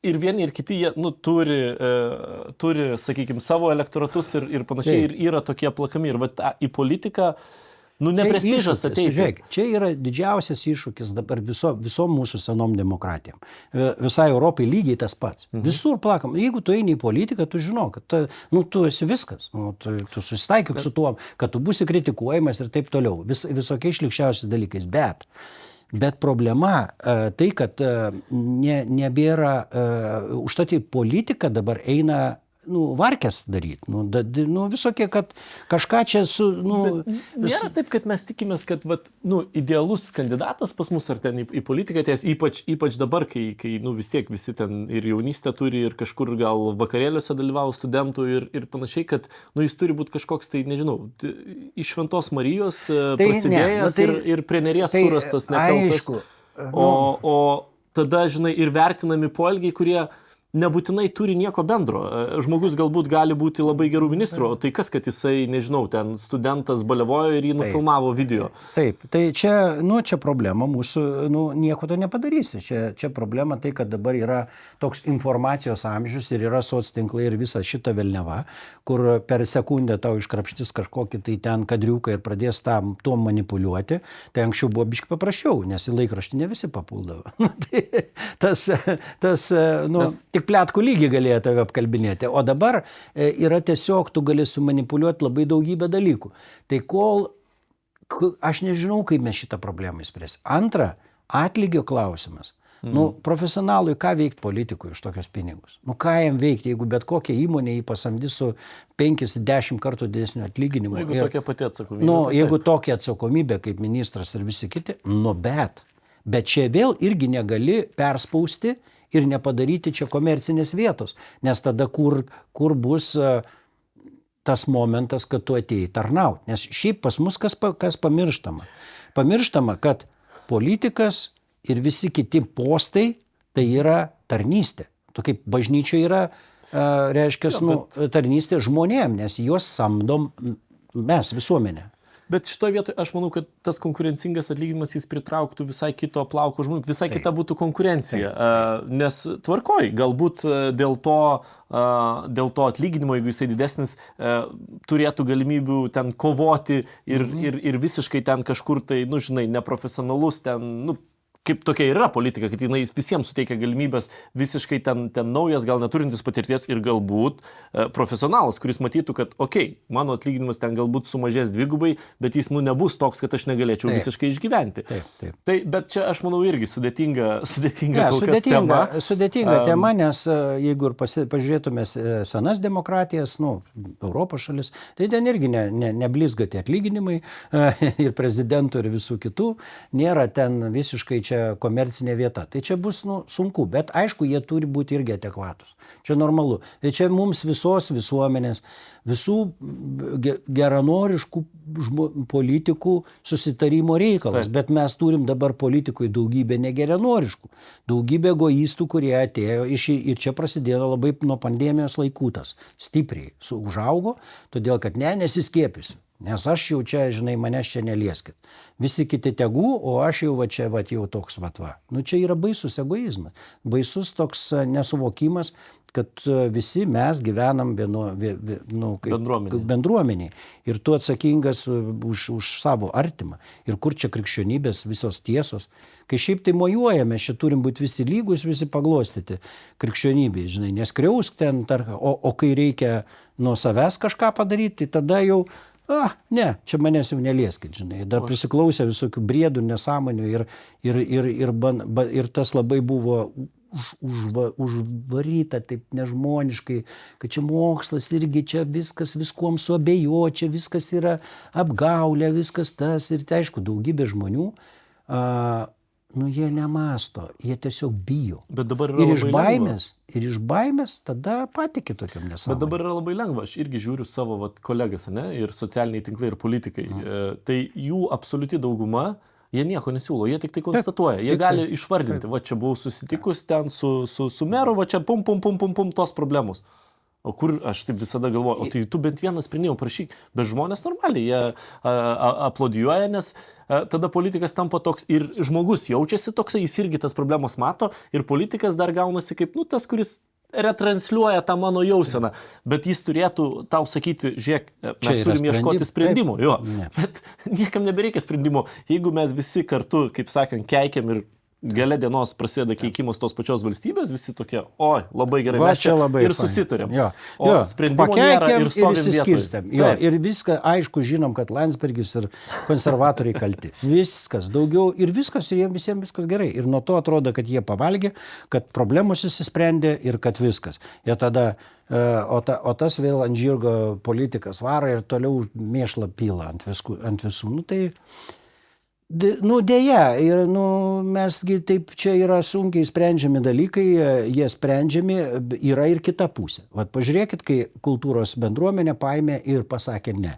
ir vieni ir kiti jie turi, sakykime, savo elektoratus ir panašiai, ir yra tokie plakami. Ir į politiką neprestižas ateiti. Žiūrėk, čia yra didžiausias iššūkis dabar visom mūsų senom demokratijom. Visai Europai lygiai tas pats. Visur plakam. Jeigu tu eini į politiką, tu žinau, kad tu esi viskas. Tu susitaikyk su tuo, kad tu būsi kritikuojamas ir taip toliau. Visokiais šlykščiausiais dalykais. Bet problema tai, kad nebėra, užtat į politiką dabar eina varkės daryti. Visokie, kad kažką čia nėra taip, kad mes tikimės, kad idealus kandidatas pas mus ar ten į politiką atėjęs, ypač dabar, kai vis tiek visi ten ir jaunystę turi ir kažkur gal vakarėliuose dalyvavo studentų ir panašiai, kad jis turi būti kažkoks, tai nežinau, iš Šventos Marijos prasidėjęs ir prie Neries surastas nekaltas. O tada, žinai, ir vertinami poelgiai, kurie nebūtinai turi nieko bendro. Žmogus galbūt gali būti labai gerų ministrų, o tai kas, kad jisai, nežinau, ten studentas balevojo ir jį nufilmavo video. Taip, tai čia problema mūsų, nieko to nepadarysi. Čia problema tai, kad dabar yra toks informacijos amžius ir yra soctinklai ir visa šita velneva, kur per sekundę tau iškrapštys kažkokį tai ten kadriuką ir pradės tuo manipuliuoti. Tai anksčiau buvo biškai paprasčiau, nes į laikraštį ne visi papuldavo. Tik pletkų lygį galėjo tave apkalbinėti. O dabar yra tiesiog, tu gali sumanipuliuoti labai daugybę dalykų. Tai aš nežinau, kaip mes šitą problemą išspręs. Antra, atlygio klausimas. Profesionalui ką veikti politikui už tokius pinigus? Ką jam veikti, jeigu bet kokia įmonė jį pasamdys su 5-10 kartų didesniu atlyginimu. Jeigu tokia pati atsakomybė. Jeigu tokia atsakomybė kaip ministras ir visi kiti, bet čia vėl irgi negali perspausti ir nepadaryti čia komercinės vietos. Nes tada kur bus tas momentas, kad tu atėjai tarnauti. Nes šiaip pas mus kas pamirštama? Pamirštama, kad politikas ir visi kiti postai tai yra tarnystė. Tu kaip bažnyčioje yra, reiškia, tarnystė žmonėm, nes juos samdom mes, visuomenė. Bet šitoje vietoje aš manau, kad tas konkurencingas atlyginimas jis pritrauktų visai kito plauko žmonių, visai kita būtų konkurencija. Nes tvarkoj, galbūt dėl to atlyginimo, jeigu jisai didesnis, turėtų galimybių ten kovoti ir visiškai ten kažkur tai, žinai, neprofesionalus ten, kaip tokia yra politika, kad jinai visiems suteikia galimybės visiškai ten naujas, gal neturintis patirties ir galbūt profesionalas, kuris matytų, kad mano atlyginimas ten galbūt sumažės dvigubai, bet jis nebus toks, kad aš negalėčiau visiškai išgyventi. Taip. Tai, bet čia aš manau irgi sudėtinga tema. Sudėtinga tema, nes jeigu ir pažiūrėtume senas demokratijas, Europos šalis, tai ten irgi neblizga tie atlyginimai ir prezidentų ir visų kitų, nėra ten visiškai čia komercinė vieta. Tai čia bus sunku, bet aišku, jie turi būti irgi adekvatus. Čia normalu. Tai čia mums visos visuomenės, visų geranoriškų politikų susitarimo reikalas, bet mes turim dabar politikui daugybę negeranoriškų, daugybę egoistų, kurie atėjo ir čia prasidėjo labai nuo pandemijos laikų tas stipriai užaugo, todėl kad nesiskiepysiu. Nes aš jau čia, žinai, manęs čia nelieskit. Visi kiti tegų, o aš jau čia jau toks va. Čia yra baisus egoizmas, baisus toks nesuvokimas, kad visi mes gyvenam bendruomeniai. Ir tu atsakingas už savo artimą. Ir kur čia krikščionybės visos tiesos. Kai šiaip tai mojuojame, čia turim būti visi lygus, visi paglostyti krikščionybei, žinai, neskriausk ten, o kai reikia nuo savęs kažką padaryti, tai tada jau ne, čia manęs jau nelieskit, žinai. Dar prisiklausė visokių briedų, nesąmonių ir tas labai buvo užvaryta taip nežmoniškai, kad čia mokslas irgi čia viskas viskuom suabejo, čia viskas yra apgaulė, viskas tas ir tai aišku, daugybė žmonių jie nemasto, jie tiesiog bijo. Bet dabar yra Ir iš baimės tada patikė tokiam nesąmonėm. Bet dabar yra labai lengva. Aš irgi žiūriu savo kolegas, ir socialiniai tinklai, ir politikai. Tai jų absoliuti dauguma, jie nieko nesiūlo, jie tik tai konstatuoja. Jie gali išvardinti, va čia buvau susitikus ten su meru, va čia pum, tos problemos. O kur, aš taip visada galvoju, o tai tu bent vieną sprendimą prašyk, bet žmonės normaliai, jie aplodijuoja, nes tada politikas tampa toks ir žmogus jaučiasi toksai, jis irgi tas problemas mato ir politikas dar gaunasi kaip, tas, kuris retransliuoja tą mano jauseną, bet jis turėtų tau sakyti, žiūrėk, mes turim ieškoti sprendimų, bet niekam nebereikia sprendimų, jeigu mes visi kartu, kaip sakant, keikiam ir gale dienos prasideda keikimas tos pačios valstybės, visi tokie, labai gerai, mes čia ir susitarėm. O sprendimų nėra ir stovim vietoj. Ir viską, aišku, žinom, kad Landsbergis ir konservatoriai kalti. Viskas, daugiau ir viskas, ir jiems visiems viskas gerai. Ir nuo to atrodo, kad jie pavalgė, kad problemos įsisprendė ir kad viskas. Jie tada, o tas vėl ant žirgo politikas varo ir toliau mėšlą pila ant visų. Deja, ir mesgi taip čia yra sunkiai sprendžiami dalykai, jie sprendžiami, yra ir kita pusė. Vat pažiūrėkit, kai kultūros bendruomenė paėmė ir pasakė ne.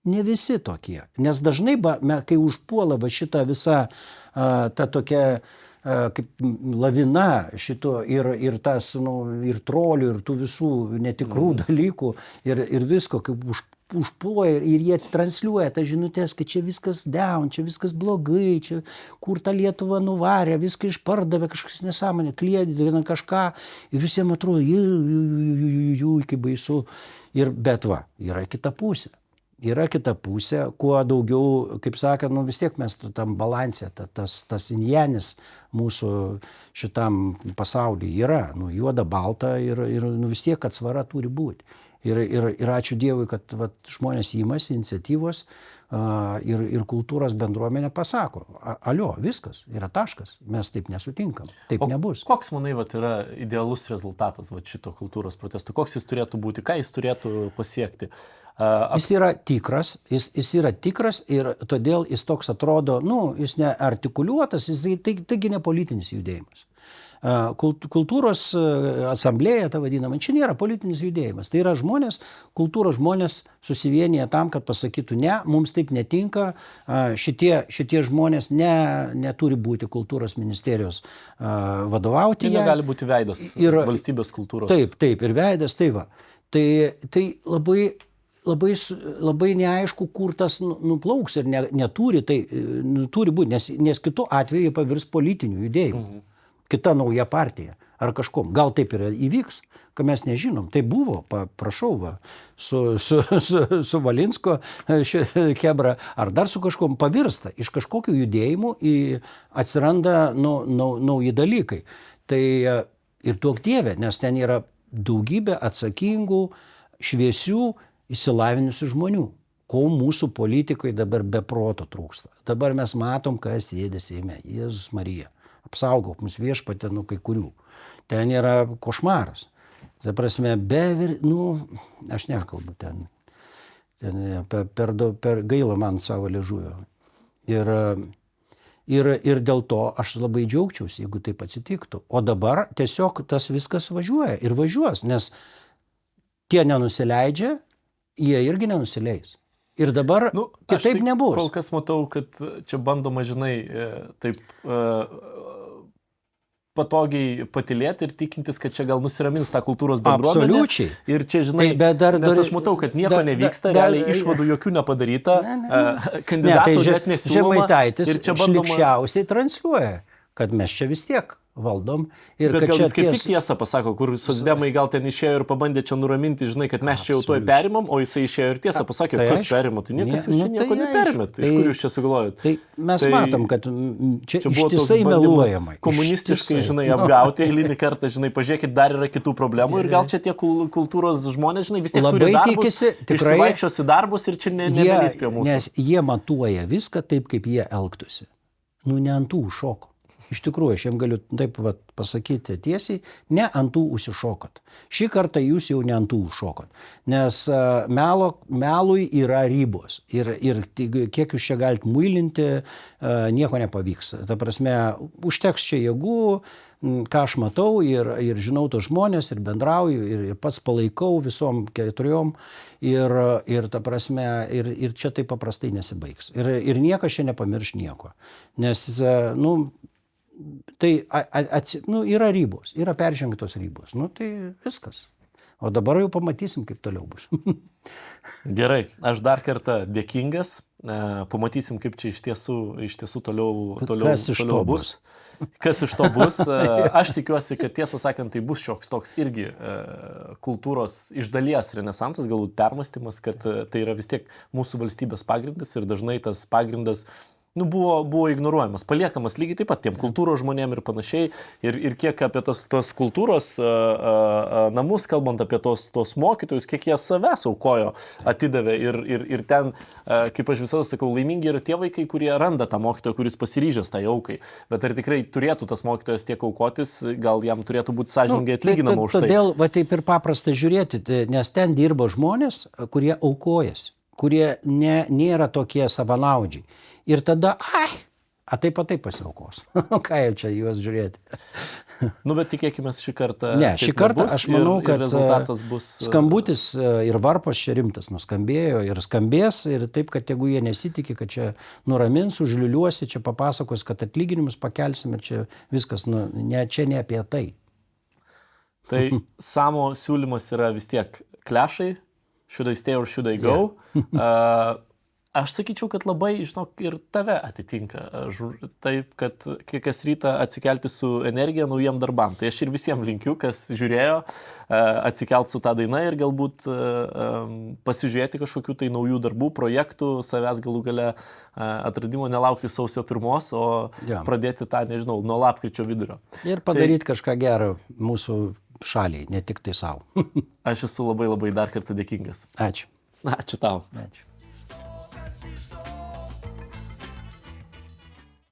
Ne visi tokie, nes dažnai, kai užpuola va šitą visą ta tokia kaip lavina šito ir tas, ir trolių, ir tų visų netikrų dalykų ir visko, kaip užpuoja ir jie transliuoja tą žinutės, kad čia viskas down, čia viskas blogai, čia kur tą Lietuvą nuvarė, viską išpardavė, kažkas nesąmonė, kliedė kažką ir visiems atrodo, kaip baisu. Bet yra kita pusė. Yra kita pusė, kuo daugiau, kaip sakant, vis tiek mes tam balansė, tas injanis mūsų šitam pasaulyje yra, juoda, balta ir vis tiek atsvara turi būti. Ir ačiū Dievui, kad žmonės imasi iniciatyvos ir kultūros bendruomenė pasako, viskas, yra taškas, mes taip nesutinkam, taip nebus. Koks, manai, yra idealus rezultatas šito kultūros protesto? Koks jis turėtų būti? Ką jis turėtų pasiekti? Jis yra tikras ir todėl jis toks atrodo, jis neartikuliuotas, taigi ne politinis judėjimas. Kultūros asamblėja, ta vadinama, čia nėra politinis judėjimas. Tai yra kultūros žmonės susivienyje tam, kad pasakytų, ne, mums taip netinka, šitie žmonės neturi būti kultūros ministerijos vadovauti. Tai negali būti veidas valstybės kultūros. Taip, ir veidas, Tai labai neaišku, kur tas nuplauks ir neturi, turi būti, nes kitu atveju pavirs politiniu judėjimu. kita nauja partija ar kažkom. Gal taip ir įvyks, ką mes nežinom. Tai buvo, prašau, va, su Valinsko chebra ar dar su kažkom pavirsta. Iš kažkokių judėjimų atsiranda nauji dalykai. Tai ir duok Dieve, nes ten yra daugybė atsakingų, šviesių, išsilavinusių žmonių, ko mūsų politikai dabar be proto trūksta. Dabar mes matom, kas sėdė Seime. Jėzus Marija. Apsaugok mus Viešpatie nuo kai kurių. Ten yra košmaras. Tai prasme, aš nekalbu ten per gaila man savo liežuvio. Ir dėl to aš labai džiaugčiausi, jeigu taip atsitiktų. O dabar tiesiog tas viskas važiuoja ir važiuos, nes tie nenusileidžia, jie irgi nenusileis. Ir dabar kitaip nebus. Kol kas matau, kad čia bandoma, žinai, taip patogiai patylėti ir tikintis, kad čia gal nusiramins tą kultūros bendruomenę. Absoliučiai. Ir čia, žinai, nes aš matau, kad nieko nevyksta, realiai išvadų jokių nepadaryta, kandidatų net nesiūloma. Žemaitaitis šlykščiausiai transliuoja, kad mes čia vis tiek valdom. Ir bet kad gal čia jis kaip tik tiesą pasako, kur socdemai gal ten išėjo ir pabandė čia nuraminti, žinai, kad mes čia jau tuoj perimam, o jisai išėjo ir tiesą pasakė, kas perima, tai niekas jūs čia nieko neperimėt. Iš kur jūs čia sugalvojot? Tai mes matom, kad čia ištisai meluojama. Komunistiškai, žinai, apgauti eilinį kartą, žinai, pažiūrėkit, dar yra kitų problemų ir gal čia tie kultūros žmonės, žinai, vis tiek turi darbus, išsivaikščios į darbus ir čia nelys prie mūsų. Nes jie matuoja viską taip, kaip jie elgtųsi. Ne ant tų šoko. Iš tikrųjų, aš jam galiu taip pasakyti tiesiai, ne ant tų užsišokot. Šį kartą jūs jau ne ant tų užšokot. Nes melui yra ribos. Ir kiek jūs čia galite muilinti, nieko nepavyks. Ta prasme, užteks čia jėgų, ką aš matau ir žinau tos žmonės ir bendrauju ir pats palaikau visom keturiom. Ir ta prasme, ir čia taip paprastai nesibaigs. Ir niekas čia nepamirš nieko. Nes, tai yra ribos, yra peržengtos ribos. Tai viskas. O dabar jau pamatysim, kaip toliau bus. Gerai, aš dar kartą dėkingas. Pamatysim, kaip čia iš tiesų toliau bus. Kas iš to bus. Aš tikiuosi, kad tiesą sakant, tai bus šioks toks irgi kultūros iš dalies renesansas, galbūt permąstymas, kad tai yra vis tiek mūsų valstybės pagrindas ir dažnai tas pagrindas buvo ignoruojamas, paliekamas lygiai taip pat tiem kultūros žmonėm ir panašiai. Ir kiek apie tos kultūros namus, kalbant apie tos mokytojus, kiek jie savęs aukojo, atidavė. Ir ten, kaip aš visada sakau, laimingi yra tie vaikai, kurie randa tą mokytoją, kuris pasiryžęs tai aukai. Bet ar tikrai turėtų tas mokytojas tiek aukotis, gal jam turėtų būti sąžiningai atlyginama už tai. Todėl taip ir paprasta žiūrėti, nes ten dirba žmonės, kurie aukojasi, kurie nėra tokie savanaudžiai. Ir tada, taip pasiaukos. Ką jau čia juos žiūrėti? Bet tikėkime šį kartą. Ne, šį kartą aš manau, kad rezultatas bus. Skambutis ir varpas čia rimtas nuskambėjo ir skambės. Ir taip, kad jeigu jie nesitikė, kad čia nuramins, užliuliuosi, čia papasakos, kad atlyginimus pakelsim ir čia viskas, čia ne apie tai. Tai Samo siūlymas yra vis tiek klešai. Should I stay or should I go? Yeah. Aš sakyčiau, kad labai, žinok, ir tave atitinka. Taip, kad kiekvieną rytą atsikelti su energija naujiem darbam. Tai aš ir visiems linkiu, kas žiūrėjo, atsikelt su tą dainą ir galbūt pasižiūrėti kažkokių tai naujų darbų, projektų, savęs galų gale atradimo, nelaukti sausio 1, o pradėti tą, nežinau, nuo lapkričio vidurio. Ir padaryti kažką gero mūsų šaliai, ne tik tai savo. Aš esu labai dar kartą dėkingas. Ačiū. Ačiū tau. Ačiū.